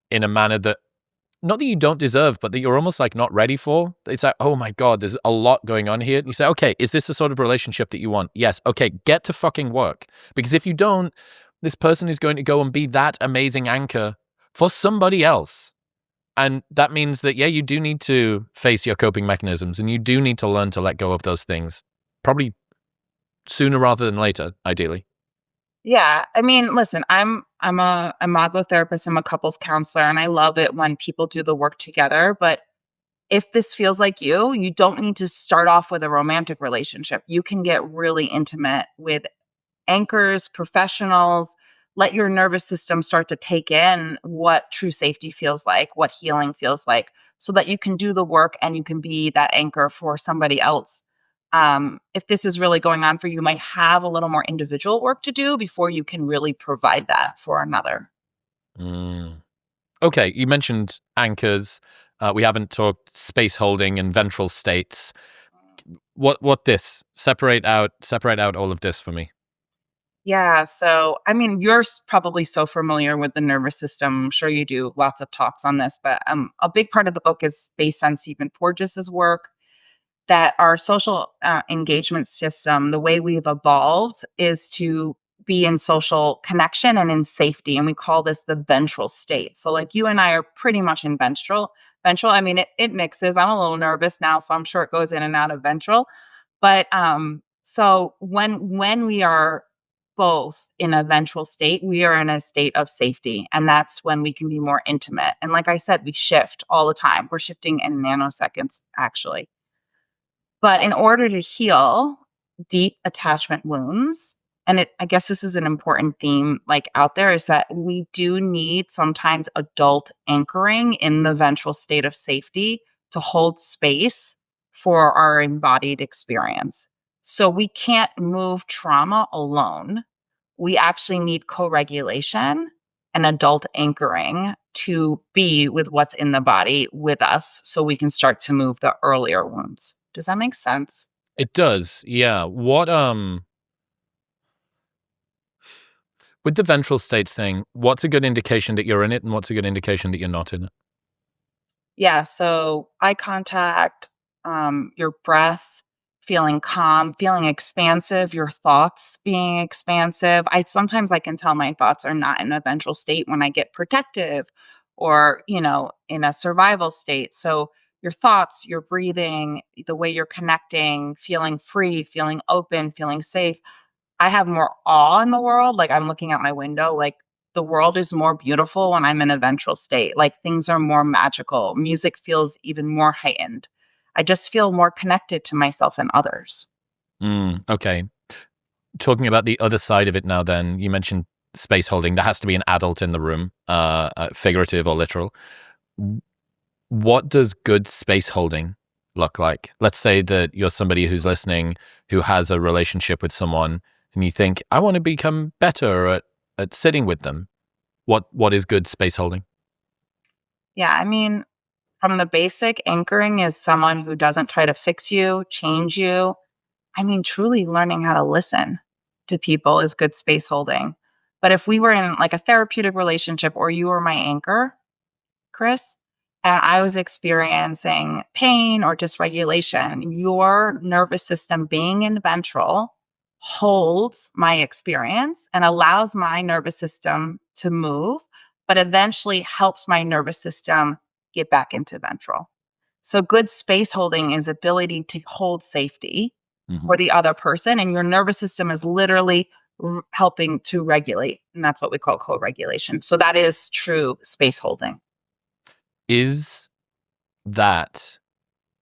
in a manner that, not that you don't deserve, but that you're almost like not ready for. It's like, oh my God, there's a lot going on here. You say, okay, is this the sort of relationship that you want? Yes. Okay, get to fucking work. Because if you don't, this person is going to go and be that amazing anchor for somebody else. And that means that, yeah, you do need to face your coping mechanisms, and you do need to learn to let go of those things. Probably sooner rather than later, ideally. Yeah. I mean, listen, I'm a imago therapist, I'm a couples counselor, and I love it when people do the work together. But if this feels like you don't need to start off with a romantic relationship. You can get really intimate with anchors, professionals. Let your nervous system start to take in what true safety feels like, what healing feels like, so that you can do the work and you can be that anchor for somebody else. If this is really going on for you, you might have a little more individual work to do before you can really provide that for another. Mm. Okay, you mentioned anchors. We haven't talked space holding and ventral states. What this? Separate out all of this for me. Yeah. So, I mean, probably so familiar with the nervous system. I'm sure you do lots of talks on this, but a big part of the book is based on Stephen Porges's work, that our social engagement system, the way we've evolved, is to be in social connection and in safety. And we call this the ventral state. So, like, you and I are pretty much in ventral. Ventral, I mean, it mixes. I'm a little nervous now, so I'm sure it goes in and out of ventral. But so when we are both in a ventral state, we are in a state of safety. And that's when we can be more intimate. And like I said, we shift all the time. We're shifting in nanoseconds, actually. But in order to heal deep attachment wounds, and I guess this is an important theme like out there, is that we do need sometimes adult anchoring in the ventral state of safety to hold space for our embodied experience. So we can't move trauma alone. We actually need co-regulation and adult anchoring to be with what's in the body with us so we can start to move the earlier wounds. Does that make sense? It does, yeah. What with the ventral states thing, what's a good indication that you're in it, and what's a good indication that you're not in it? Yeah. So eye contact, your breath, feeling calm, feeling expansive, your thoughts being expansive. I can tell my thoughts are not in a ventral state when I get protective or, in a survival state. So your thoughts, your breathing, the way you're connecting, feeling free, feeling open, feeling safe. I have more awe in the world. Like, I'm looking out my window, like, the world is more beautiful when I'm in a ventral state. Like, things are more magical. Music feels even more heightened. I just feel more connected to myself and others. Okay. Talking about the other side of it now, then, you mentioned space holding. There has to be an adult in the room, figurative or literal. What does good space holding look like? Let's say that you're somebody who's listening who has a relationship with someone, and you think, I want to become better at sitting with them. What is good space holding? Yeah, I mean, from the basic, anchoring is someone who doesn't try to fix you, change you. I mean, truly learning how to listen to people is good space holding. But if we were in like a therapeutic relationship or you were my anchor, Chris, and I was experiencing pain or dysregulation, your nervous system being in ventral holds my experience and allows my nervous system to move, but eventually helps my nervous system get back into ventral. So, good space holding is ability to hold safety Mm-hmm. for the other person, and your nervous system is literally helping to regulate. And that's what we call co regulation. So, that is true space holding. Is that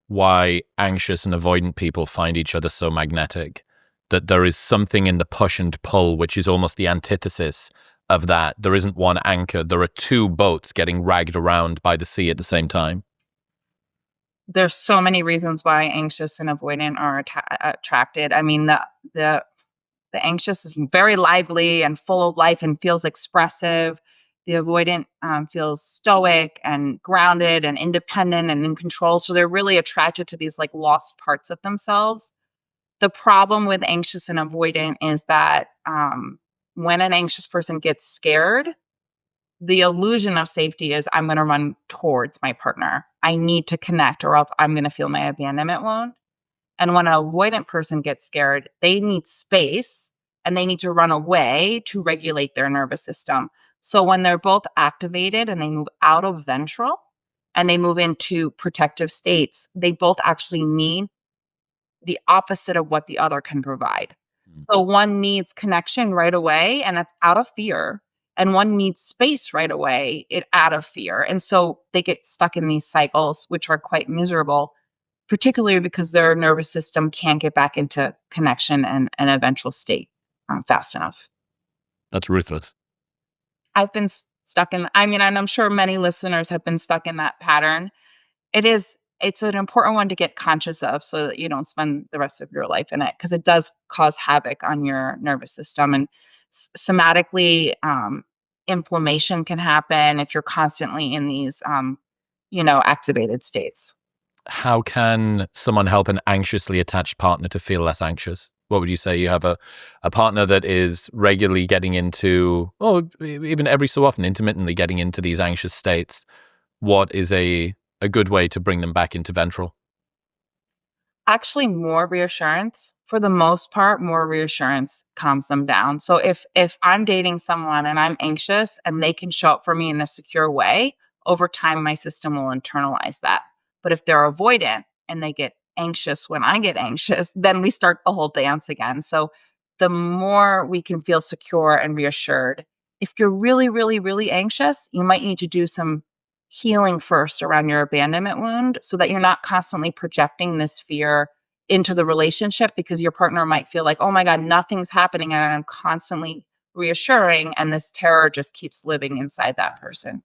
why anxious and avoidant people find each other so magnetic? that there is something in the push and pull, which is almost the antithesis of that. There isn't one anchor. There are two boats getting ragged around by the sea at the same time. There's so many reasons why anxious and avoidant are attracted. I mean, the anxious is very lively and full of life and feels expressive. The avoidant feels stoic and grounded and independent and in control. So they're really attracted to these like lost parts of themselves. The problem with anxious and avoidant is that when an anxious person gets scared, the illusion of safety is I'm going to run towards my partner. I need to connect or else I'm going to feel my abandonment wound. And when an avoidant person gets scared, they need space and they need to run away to regulate their nervous system. So when they're both activated and they move out of ventral and they move into protective states, they both actually need the opposite of what the other can provide. So one needs connection right away, and that's out of fear. And one needs space right away, it out of fear. And so they get stuck in these cycles, which are quite miserable, particularly because their nervous system can't get back into connection and an eventual state fast enough. That's ruthless. I've been stuck in, I mean, and I'm sure many listeners have been stuck in that pattern. It's an important one to get conscious of so that you don't spend the rest of your life in it because it does cause havoc on your nervous system. And somatically, inflammation can happen if you're constantly in these, activated states. How can someone help an anxiously attached partner to feel less anxious? What would you say? You have a partner that is regularly getting into, or even every so often intermittently getting into these anxious states. What is a good way to bring them back into ventral? Actually, more reassurance. For the most part, more reassurance calms them down. So if I'm dating someone and I'm anxious and they can show up for me in a secure way, over time my system will internalize that. But if they're avoidant and they get anxious when I get anxious, then we start the whole dance again. So the more we can feel secure and reassured. If you're really, really, really anxious, you might need to do some healing first around your abandonment wound so that you're not constantly projecting this fear into the relationship because your partner might feel like, oh my God, nothing's happening. And I'm constantly reassuring. And this terror just keeps living inside that person.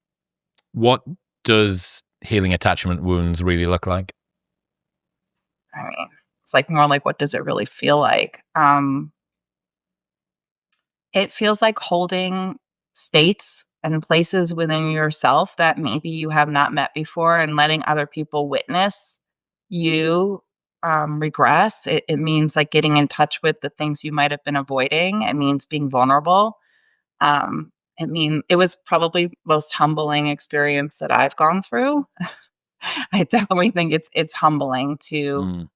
What does healing attachment wounds really look like? I mean, it's like more like, what does it really feel like? It feels like holding states and places within yourself that maybe you have not met before and letting other people witness you regress. It means like getting in touch with the things you might have been avoiding. It means being vulnerable. It was probably most humbling experience that I've gone through. I definitely think it's humbling to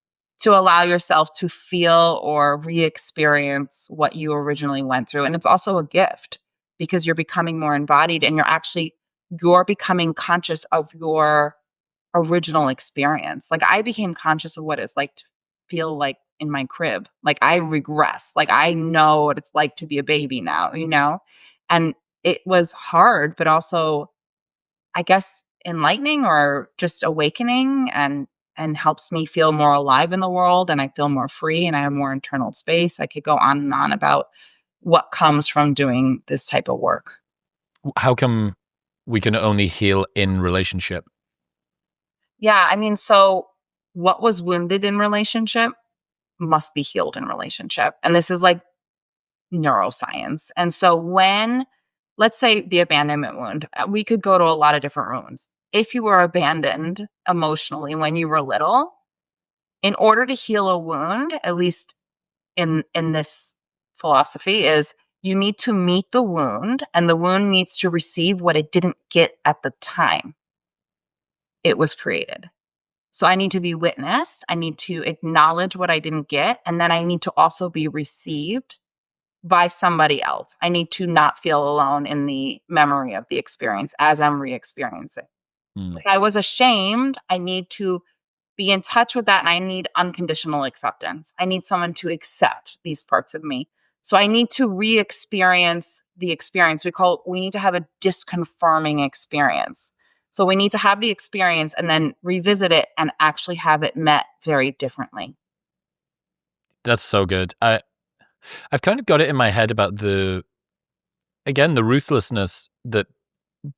allow yourself to feel or re-experience what you originally went through. And it's also a gift because you're becoming more embodied and you're becoming conscious of your original experience. Like I became conscious of what it's like to feel like in my crib. Like I regress. Like I know what it's like to be a baby now. And it was hard, but also I guess enlightening or just awakening and helps me feel more alive in the world and I feel more free and I have more internal space. I could go on and on about what comes from doing this type of work. How come we can only heal in relationship? Yeah, I mean, so what was wounded in relationship must be healed in relationship. And this is like neuroscience. And so when, let's say the abandonment wound, we could go to a lot of different wounds. If you were abandoned emotionally when you were little, in order to heal a wound, at least in this philosophy, is you need to meet the wound and the wound needs to receive what it didn't get at the time it was created. So I need to be witnessed. I need to acknowledge what I didn't get. And then I need to also be received by somebody else. I need to not feel alone in the memory of the experience as I'm re-experiencing. If I was ashamed, I need to be in touch with that and I need unconditional acceptance. I need someone to accept these parts of me. So I need to re-experience the experience. We need to have a disconfirming experience. So we need to have the experience and then revisit it and actually have it met very differently. That's so good. I've kind of got it in my head about the ruthlessness that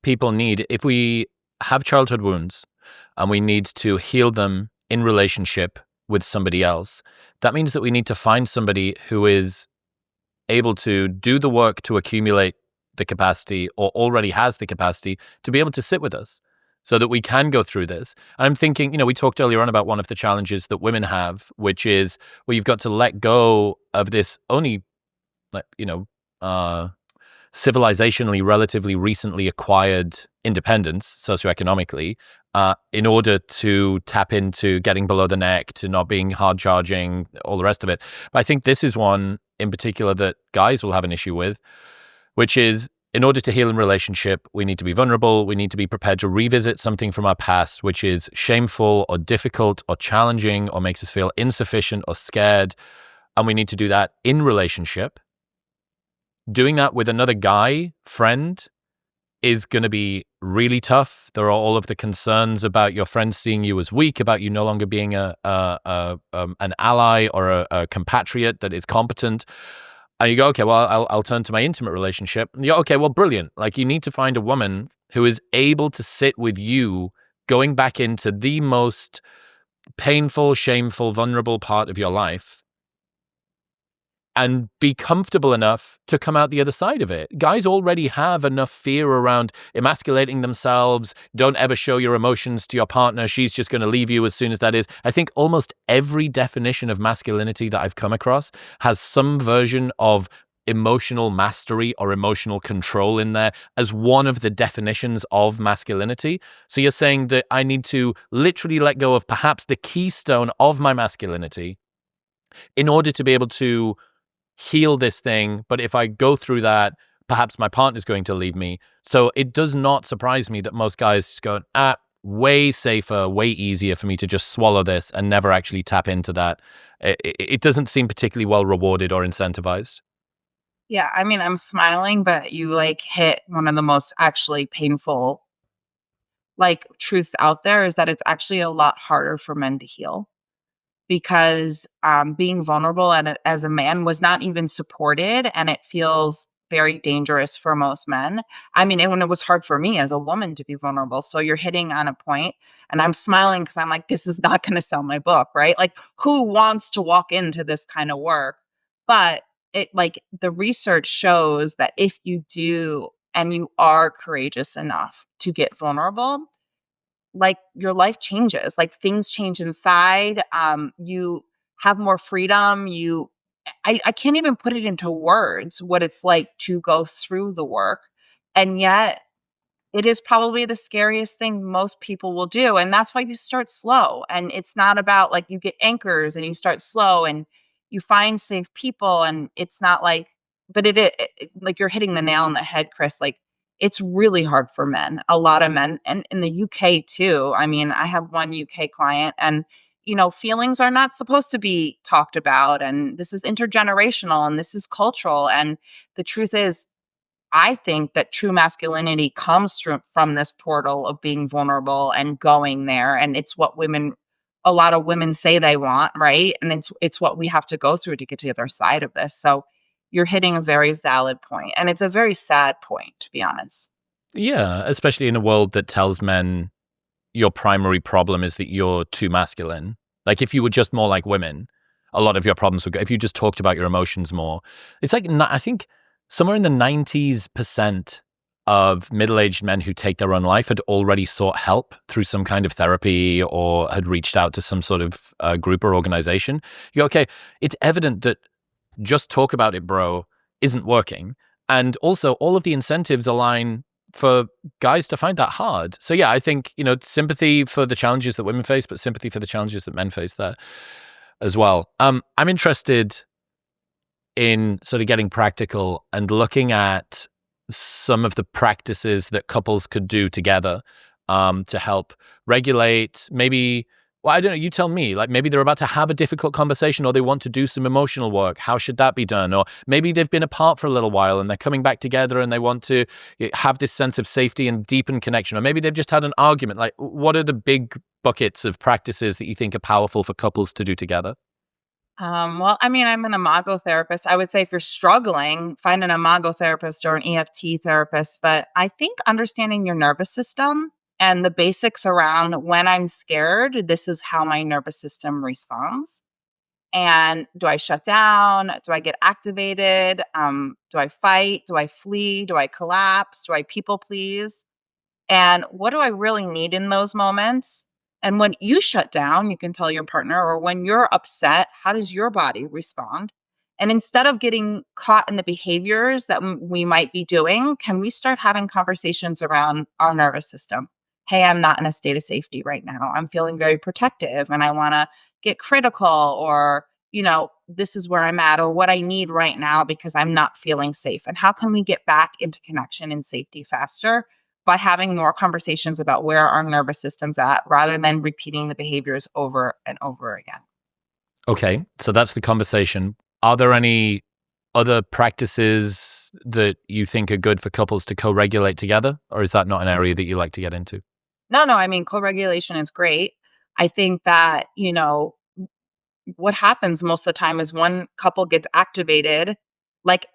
people need. If we have childhood wounds and we need to heal them in relationship with somebody else, that means that we need to find somebody who is able to do the work to accumulate the capacity, or already has the capacity to be able to sit with us so that we can go through this. And I'm thinking, we talked earlier on about one of the challenges that women have, which is where you've got to let go of this only, uh, civilizationally relatively recently acquired independence socioeconomically, in order to tap into getting below the neck, to not being hard charging, all the rest of it. But I think this is one in particular that guys will have an issue with, which is, in order to heal in relationship, we need to be vulnerable. We need to be prepared to revisit something from our past, which is shameful or difficult or challenging or makes us feel insufficient or scared. And we need to do that in relationship. Doing that with another guy, friend, is going to be really tough. There are all of the concerns about your friends seeing you as weak, about you no longer being an ally or a compatriot that is competent. And you go, okay, well, I'll turn to my intimate relationship. And you go, okay, well, brilliant. Like, you need to find a woman who is able to sit with you going back into the most painful, shameful, vulnerable part of your life and be comfortable enough to come out the other side of it. Guys already have enough fear around emasculating themselves. Don't ever show your emotions to your partner. She's just going to leave you as soon as that is. I think almost every definition of masculinity that I've come across has some version of emotional mastery or emotional control in there as one of the definitions of masculinity. So you're saying that I need to literally let go of perhaps the keystone of my masculinity in order to be able to heal this thing. But if I go through that, perhaps my partner's going to leave me. So it does not surprise me that most guys just go, way safer, way easier for me to just swallow this and never actually tap into that. It doesn't seem particularly well rewarded or incentivized. Yeah, I mean, I'm smiling, but you hit one of the most actually painful truths out there, is that it's actually a lot harder for men to heal, because being vulnerable as a man was not even supported, and it feels very dangerous for most men. I mean, and when it was hard for me as a woman to be vulnerable. So you're hitting on a point, and I'm smiling because I'm like, this is not going to sell my book, right? Like, who wants to walk into this kind of work? But the research shows that if you do and you are courageous enough to get vulnerable, your life changes, things change inside. You have more freedom. I can't even put it into words what it's like to go through the work. And yet it is probably the scariest thing most people will do. And that's why you start slow. And it's not about you get anchors and you start slow and you find safe people. And it's not but you're hitting the nail on the head, Chris. It's really hard for men, a lot of men, and in the UK too. I mean, I have one UK client, and feelings are not supposed to be talked about, and this is intergenerational and this is cultural. And the truth is, I think that true masculinity comes from this portal of being vulnerable and going there. And it's what a lot of women say they want, right? And it's what we have to go through to get to the other side of this. So you're hitting a very valid point, and it's a very sad point, to be honest. Yeah, especially in a world that tells men your primary problem is that you're too masculine. Like, if you were just more like women, a lot of your problems would go. If you just talked about your emotions more, it's I think somewhere in the 90% of middle-aged men who take their own life had already sought help through some kind of therapy or had reached out to some sort of group or organization. You go, okay, it's evident that just talk about it, bro, isn't working. And also all of the incentives align for guys to find that hard. So yeah, I think, sympathy for the challenges that women face, but sympathy for the challenges that men face there as well. I'm interested in sort of getting practical and looking at some of the practices that couples could do together to help regulate, maybe, well, I don't know, you tell me, maybe they're about to have a difficult conversation or they want to do some emotional work. How should that be done? Or maybe they've been apart for a little while and they're coming back together and they want to have this sense of safety and deepen connection. Or maybe they've just had an argument. What are the big buckets of practices that you think are powerful for couples to do together? Well, I mean, I'm an imago therapist. I would say if you're struggling, find an imago therapist or an EFT therapist. But I think understanding your nervous system and the basics around when I'm scared, this is how my nervous system responds. And do I shut down? Do I get activated? Do I fight? Do I flee? Do I collapse? Do I people please? And what do I really need in those moments? And when you shut down, you can tell your partner, or when you're upset, how does your body respond? And instead of getting caught in the behaviors that we might be doing, can we start having conversations around our nervous system? Hey, I'm not in a state of safety right now. I'm feeling very protective and I want to get critical, or, this is where I'm at, or what I need right now because I'm not feeling safe. And how can we get back into connection and safety faster? By having more conversations about where our nervous system's at rather than repeating the behaviors over and over again. Okay, so that's the conversation. Are there any other practices that you think are good for couples to co-regulate together, or is that not an area that you like to get into? No, I mean, co-regulation is great. I think that, what happens most of the time is one couple gets activated. Like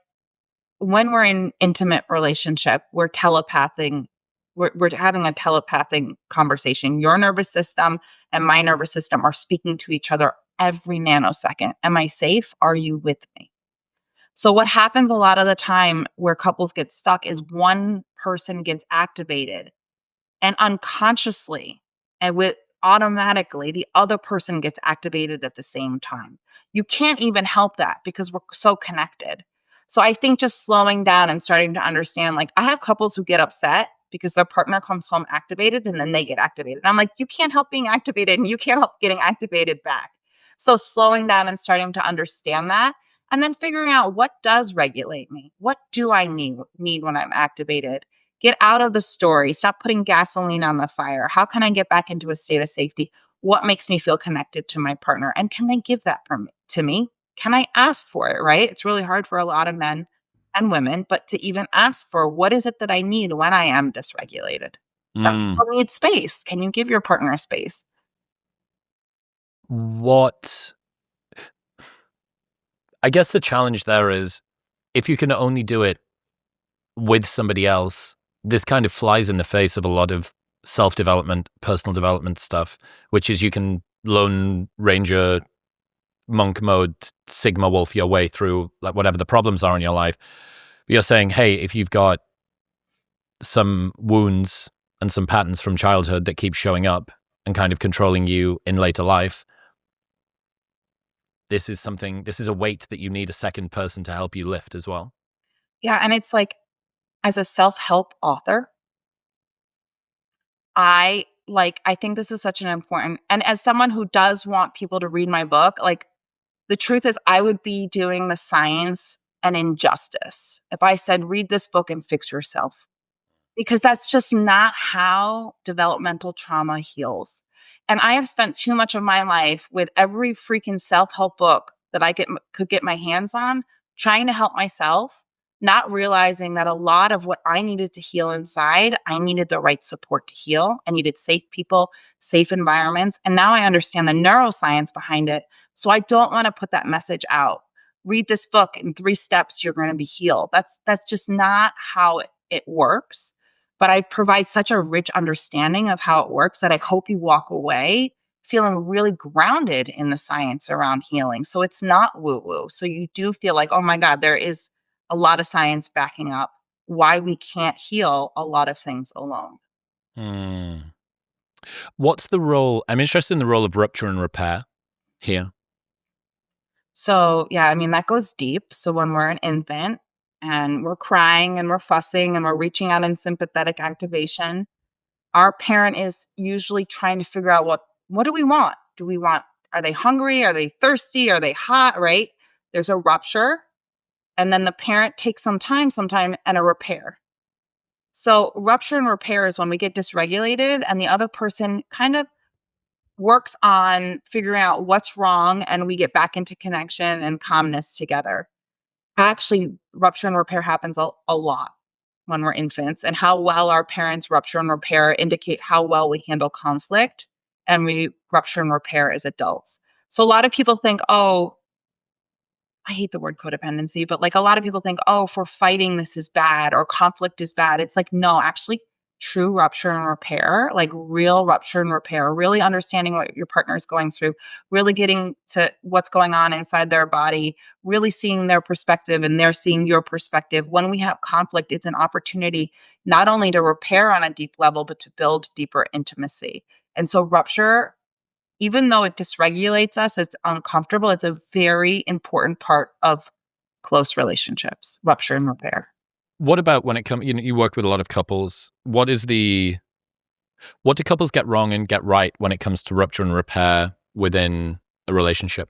when we're in intimate relationship, we're having a telepathic conversation. Your nervous system and my nervous system are speaking to each other every nanosecond. Am I safe? Are you with me? So what happens a lot of the time where couples get stuck is one person gets activated and unconsciously and with automatically the other person gets activated at the same time. You can't even help that because we're so connected. So I think just slowing down and starting to understand, like, I have couples who get upset because their partner comes home activated and then they get activated. I'm like, you can't help being activated and you can't help getting activated back. So slowing down and starting to understand that, and then figuring out what does regulate me. What do I need when I'm activated? Get out of the story. Stop putting gasoline on the fire. How can I get back into a state of safety? What makes me feel connected to my partner? And can they give that to me? Can I ask for it? Right? It's really hard for a lot of men and women, but to even ask for what is it that I need when I am dysregulated? Some Mm. people need space. Can you give your partner a space? What I guess the challenge there is if you can only do it with somebody else, this kind of flies in the face of a lot of self-development, personal development stuff, which is you can lone ranger, monk mode, Sigma wolf your way through like whatever the problems are in your life. You're saying, hey, if you've got some wounds and some patterns from childhood that keep showing up and kind of controlling you in later life, this is a weight that you need a second person to help you lift as well. Yeah. And it's like, as a self-help author, I think this is such an important, and as someone who does want people to read my book, like, the truth is I would be doing the science an injustice if I said read this book and fix yourself, because that's just not how developmental trauma heals. And I have spent too much of my life with every freaking self-help book that could get my hands on, trying to help myself, not realizing that a lot of what I needed to heal inside, I needed the right support to heal. I needed safe people, safe environments. And now I understand the neuroscience behind it. So I don't want to put that message out. Read this book in 3 steps, you're going to be healed. That's just not how it works. But I provide such a rich understanding of how it works that I hope you walk away feeling really grounded in the science around healing. So it's not woo woo. So you do feel like, oh my God, there is a lot of science backing up why we can't heal a lot of things alone. Hmm. What's the role? I'm interested in the role of rupture and repair here. So, yeah, I mean, that goes deep. So when we're an infant and we're crying and we're fussing and we're reaching out in sympathetic activation, our parent is usually trying to figure out what do we want? Do we want, are they hungry? Are they thirsty? Are they hot? Right? There's a rupture. And then the parent takes some time and a repair. So rupture and repair is when we get dysregulated and the other person kind of works on figuring out what's wrong and we get back into connection and calmness together. Actually, rupture and repair happens a lot when we're infants, and how well our parents rupture and repair indicate how well we handle conflict and we rupture and repair as adults. So a lot of people think, oh, I hate the word codependency, but like a lot of people think, oh, if we're fighting, this is bad or conflict is bad. It's like, no, actually, true rupture and repair, like real rupture and repair, really understanding what your partner is going through, really getting to what's going on inside their body, really seeing their perspective and they're seeing your perspective. When we have conflict, it's an opportunity not only to repair on a deep level, but to build deeper intimacy. And so, rupture, even though it dysregulates us, it's uncomfortable, it's a very important part of close relationships, rupture and repair. What about when it comes, you work with a lot of couples. What do couples get wrong and get right when it comes to rupture and repair within a relationship?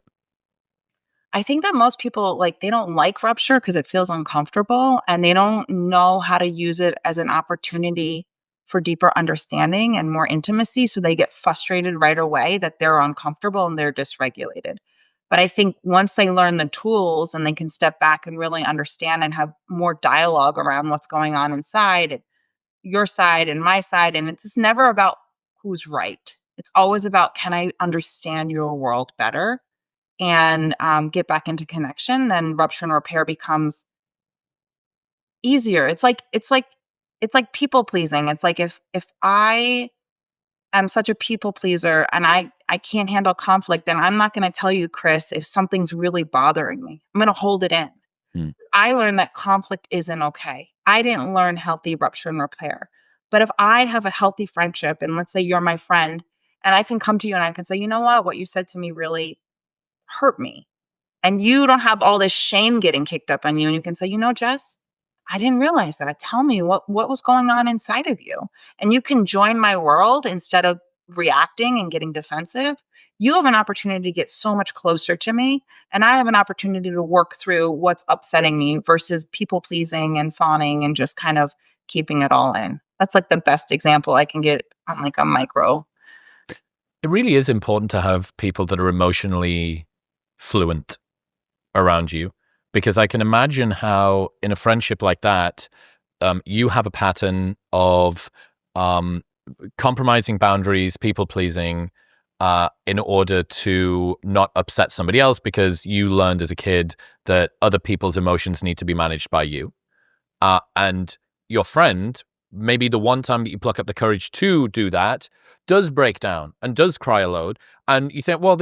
I think that most people, like, they don't like rupture because it feels uncomfortable and they don't know how to use it as an opportunity for deeper understanding and more intimacy. So they get frustrated right away that they're uncomfortable and they're dysregulated. But I think once they learn the tools and they can step back and really understand and have more dialogue around what's going on inside, and your side and my side, and it's just never about who's right. It's always about, can I understand your world better and get back into connection? Then rupture and repair becomes easier. It's like people pleasing. It's like if I am such a people pleaser and I can't handle conflict, then I'm not going to tell you, Chris, if something's really bothering me. I'm going to hold it in. Hmm. I learned that conflict isn't okay. I didn't learn healthy rupture and repair. But if I have a healthy friendship, and let's say you're my friend, and I can come to you and I can say, you know what you said to me really hurt me. And you don't have all this shame getting kicked up on you. And you can say, Jess, I didn't realize that. Tell me what was going on inside of you. And you can join my world instead of reacting and getting defensive. You have an opportunity to get so much closer to me. And I have an opportunity to work through what's upsetting me versus people pleasing and fawning and just kind of keeping it all in. That's like the best example I can get on like a micro. It really is important to have people that are emotionally fluent around you, because I can imagine how in a friendship like that, you have a pattern of compromising boundaries, people pleasing, in order to not upset somebody else, because you learned as a kid that other people's emotions need to be managed by you. And your friend, maybe the one time that you pluck up the courage to do that, does break down and does cry a load. And you think, well,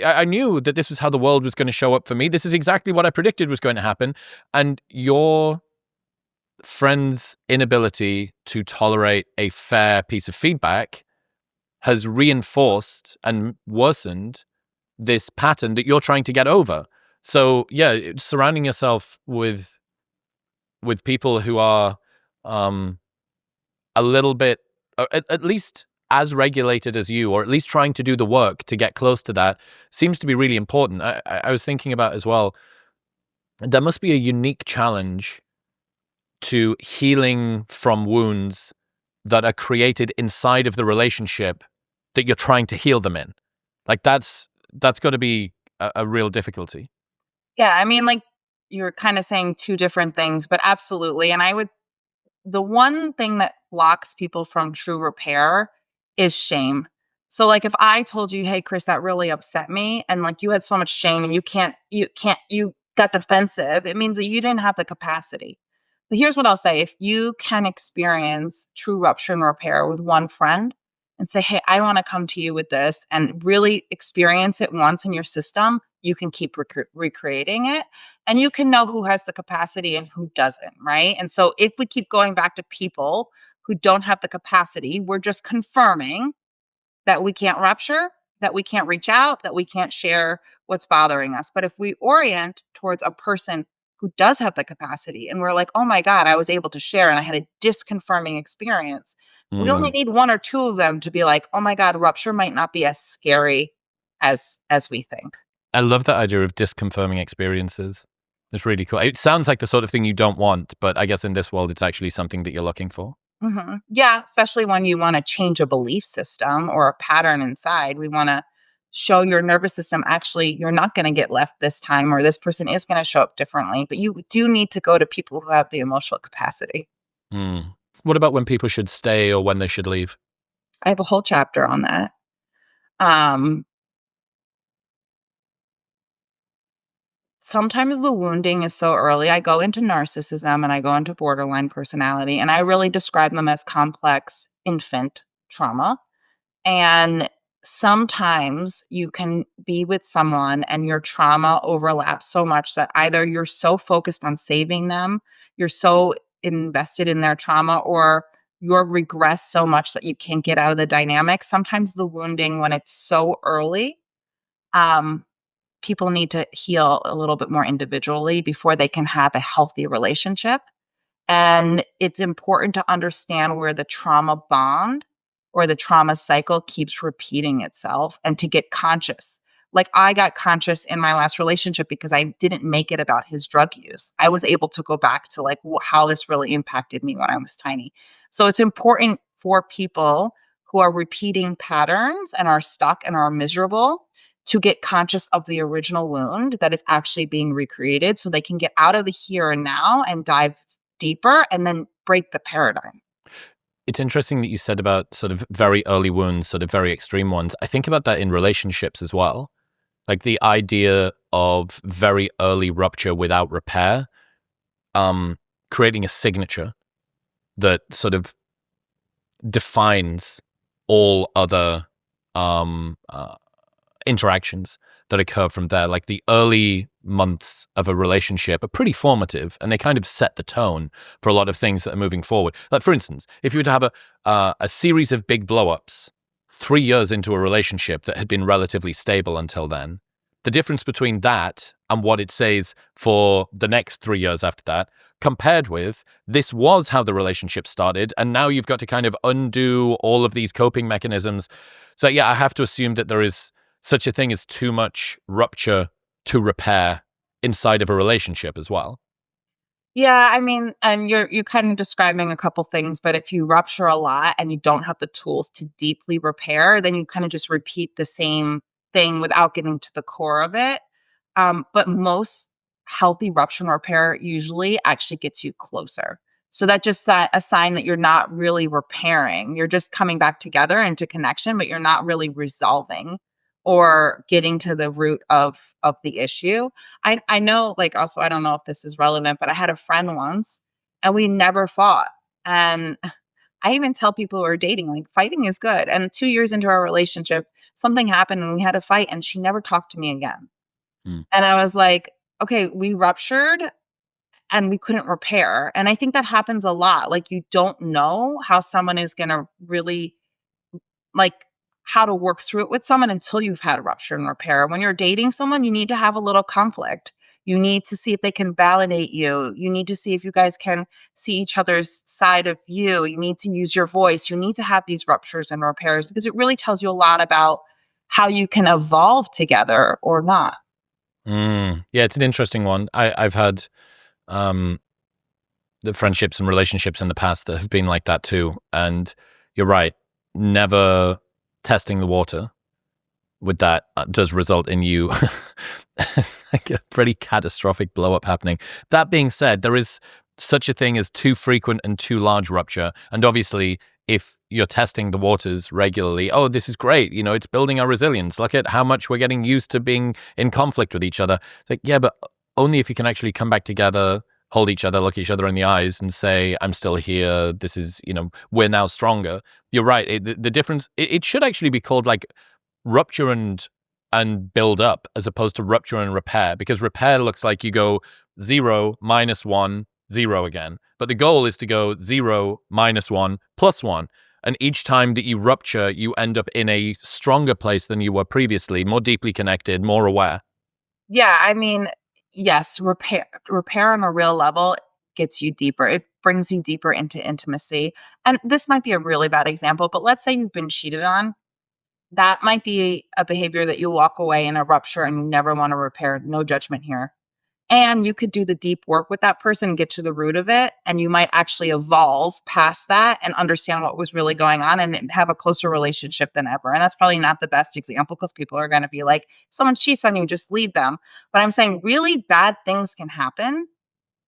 I knew that this was how the world was going to show up for me. This is exactly what I predicted was going to happen. And your friend's inability to tolerate a fair piece of feedback has reinforced and worsened this pattern that you're trying to get over. So yeah, surrounding yourself with people who are a little bit, at least as regulated as you, or at least trying to do the work to get close to that, seems to be really important. I was thinking about as well, there must be a unique challenge to healing from wounds that are created inside of the relationship that you're trying to heal them in. Like that's got to be a real difficulty. Yeah, I mean, like, you're kind of saying two different things, but absolutely. And the one thing that blocks people from true repair is shame. So like if I told you, "Hey Chris, that really upset me," and like you had so much shame and you got defensive, it means that you didn't have the capacity. But here's what I'll say. If you can experience true rupture and repair with one friend and say, "Hey, I want to come to you with this," and really experience it once in your system, you can keep recreating it and you can know who has the capacity and who doesn't, right? And so if we keep going back to people who don't have the capacity, we're just confirming that we can't rupture, that we can't reach out, that we can't share what's bothering us. But if we orient towards a person who does have the capacity and we're like, oh my God, I was able to share and I had a disconfirming experience, we only need one or two of them to be like, oh my God, rupture might not be as scary as we think. I love that idea of disconfirming experiences. It's really cool. It sounds like the sort of thing you don't want, but I guess in this world, it's actually something that you're looking for. Yeah, especially when you want to change a belief system or a pattern inside. We want to show your nervous system, actually, you're not going to get left this time, or this person is going to show up differently. But you do need to go to people who have the emotional capacity. What about when people should stay or when they should leave? I have a whole chapter on that. Um, Sometimes the wounding is so early. I go into narcissism and I go into borderline personality, and I really describe them as complex infant trauma. And sometimes you can be with someone and your trauma overlaps so much that either you're so focused on saving them, you're so invested in their trauma, or you're regress so much that you can't get out of the dynamic. Sometimes the wounding, when it's so early, um, people need to heal a little bit more individually before they can have a healthy relationship. And it's important to understand where the trauma bond or the trauma cycle keeps repeating itself and to get conscious. Like I got conscious in my last relationship because I didn't make it about his drug use. I was able to go back to like how this really impacted me when I was tiny. So it's important for people who are repeating patterns and are stuck and are miserable to get conscious of the original wound that is actually being recreated so they can get out of the here and now and dive deeper and then break the paradigm. It's interesting that you said about sort of very early wounds, sort of very extreme ones. I think about that in relationships as well. Like the idea of very early rupture without repair, creating a signature that sort of defines all other interactions that occur from there. Like the early months of a relationship are pretty formative, and they kind of set the tone for a lot of things that are moving forward. Like for instance, if you were to have a series of big blow-ups 3 years into a relationship that had been relatively stable until then, the difference between that and what it says for the next 3 years after that, compared with this was how the relationship started, and now you've got to kind of undo all of these coping mechanisms. So yeah, I have to assume that there is such a thing as too much rupture to repair inside of a relationship as well. Yeah, I mean, and you're kind of describing a couple things, but if you rupture a lot and you don't have the tools to deeply repair, then you kind of just repeat the same thing without getting to the core of it. But most healthy rupture and repair usually actually gets you closer. So that just a sign that you're not really repairing. You're just coming back together into connection, but you're not really resolving or getting to the root of the issue. I know, like, also, I don't know if this is relevant, but I had a friend once and we never fought. And I even tell people who are dating, like, fighting is good. And 2 years into our relationship, something happened and we had a fight and she never talked to me again. Mm. And I was like, okay, we ruptured and we couldn't repair. And I think that happens a lot. Like, you don't know how someone is going to really, like, how to work through it with someone until you've had a rupture and repair. When you're dating someone, you need to have a little conflict. You need to see if they can validate you. You need to see if you guys can see each other's side of you. You need to use your voice. You need to have these ruptures and repairs because it really tells you a lot about how you can evolve together or not. Yeah, it's an interesting one. I've had um, the friendships and relationships in the past that have been like that too. And you're right, never testing the water with that does result in you like a pretty catastrophic blow up happening. That being said, there is such a thing as too frequent and too large rupture. And obviously, if you're testing the waters regularly, oh, this is great. You know, it's building our resilience. Look at how much we're getting used to being in conflict with each other. It's like, yeah, but only if you can actually come back together, hold each other, look each other in the eyes and say, I'm still here. This is, we're now stronger. You're right. The difference, it should actually be called like rupture and build up as opposed to rupture and repair, because repair looks like you go 0, -1, 0 again. But the goal is to go 0, -1, +1. And each time that you rupture, you end up in a stronger place than you were previously, more deeply connected, more aware. Yeah, I mean, yes, repair on a real level gets you deeper. It brings you deeper into intimacy. And this might be a really bad example, but let's say you've been cheated on. That might be a behavior that you walk away in a rupture and you never want to repair. No judgment here. And you could do the deep work with that person, get to the root of it, and you might actually evolve past that and understand what was really going on and have a closer relationship than ever. And that's probably not the best example because people are going to be like, someone cheats on you, just leave them. But I'm saying really bad things can happen.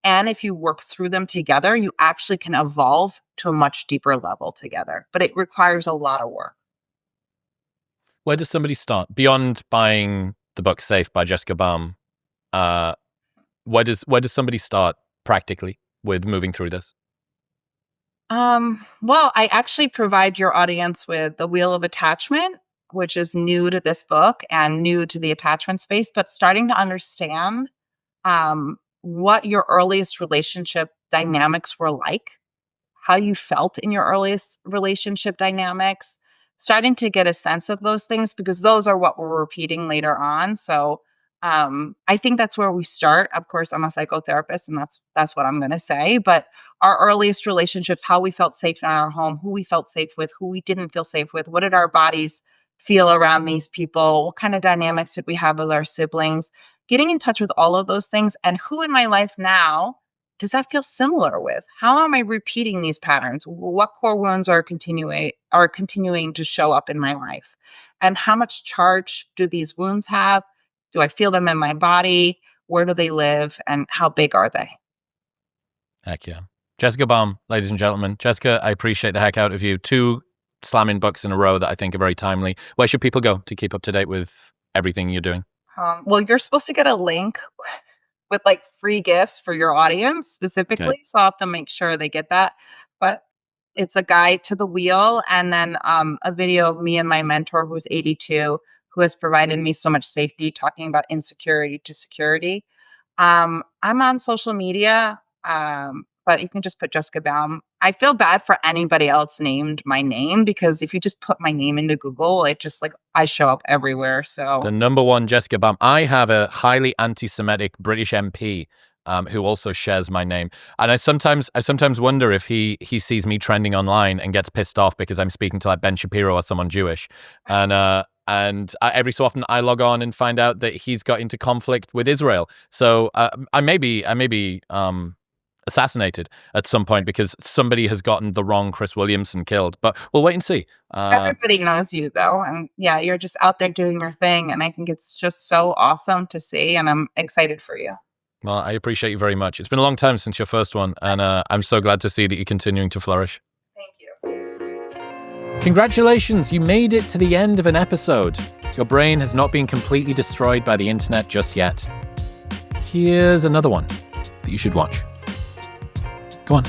And if you work through them together, you actually can evolve to a much deeper level together. But it requires a lot of work. Where does somebody start? Beyond buying the book Safe by Jessica Baum, Where does somebody start practically with moving through this? Well, I actually provide your audience with the wheel of attachment, which is new to this book and new to the attachment space, but starting to understand what your earliest relationship dynamics were like, how you felt in your earliest relationship dynamics, starting to get a sense of those things because those are what we're repeating later on. So I think that's where we start. Of course, I'm a psychotherapist, and that's what I'm going to say. But our earliest relationships, how we felt safe in our home, who we felt safe with, who we didn't feel safe with, what did our bodies feel around these people, what kind of dynamics did we have with our siblings, getting in touch with all of those things, and who in my life now does that feel similar with? How am I repeating these patterns? What core wounds are continuing to show up in my life? And how much charge do these wounds have? Do I feel them in my body? Where do they live? And how big are they? Heck yeah. Jessica Baum, ladies and gentlemen. Jessica, I appreciate the heck out of you. 2 slamming books in a row that I think are very timely. Where should people go to keep up to date with everything you're doing? Well, you're supposed to get a link with like free gifts for your audience specifically. Okay. So I'll have to make sure they get that. But it's a guide to the wheel and then a video of me and my mentor who's 82, who has provided me so much safety talking about insecurity to security. I'm on social media, but you can just put Jessica Baum. I feel bad for anybody else named my name because if you just put my name into Google, it just like I show up everywhere. So The number one, Jessica Baum. I have a highly anti-Semitic British MP who also shares my name, and I sometimes wonder if he sees me trending online and gets pissed off because I'm speaking to like Ben Shapiro or someone Jewish, and every so often I log on and find out that he's got into conflict with Israel. So I may be assassinated at some point because somebody has gotten the wrong Chris Williamson killed. But we'll wait and see. everybody knows you though. And yeah, you're just out there doing your thing. And I think it's just so awesome to see. And I'm excited for you. Well, I appreciate you very much. It's been a long time since your first one, and I'm so glad to see that you're continuing to flourish. Thank you. Congratulations, you made it to the end of an episode. Your brain has not been completely destroyed by the internet just yet. Here's another one that you should watch. Go on.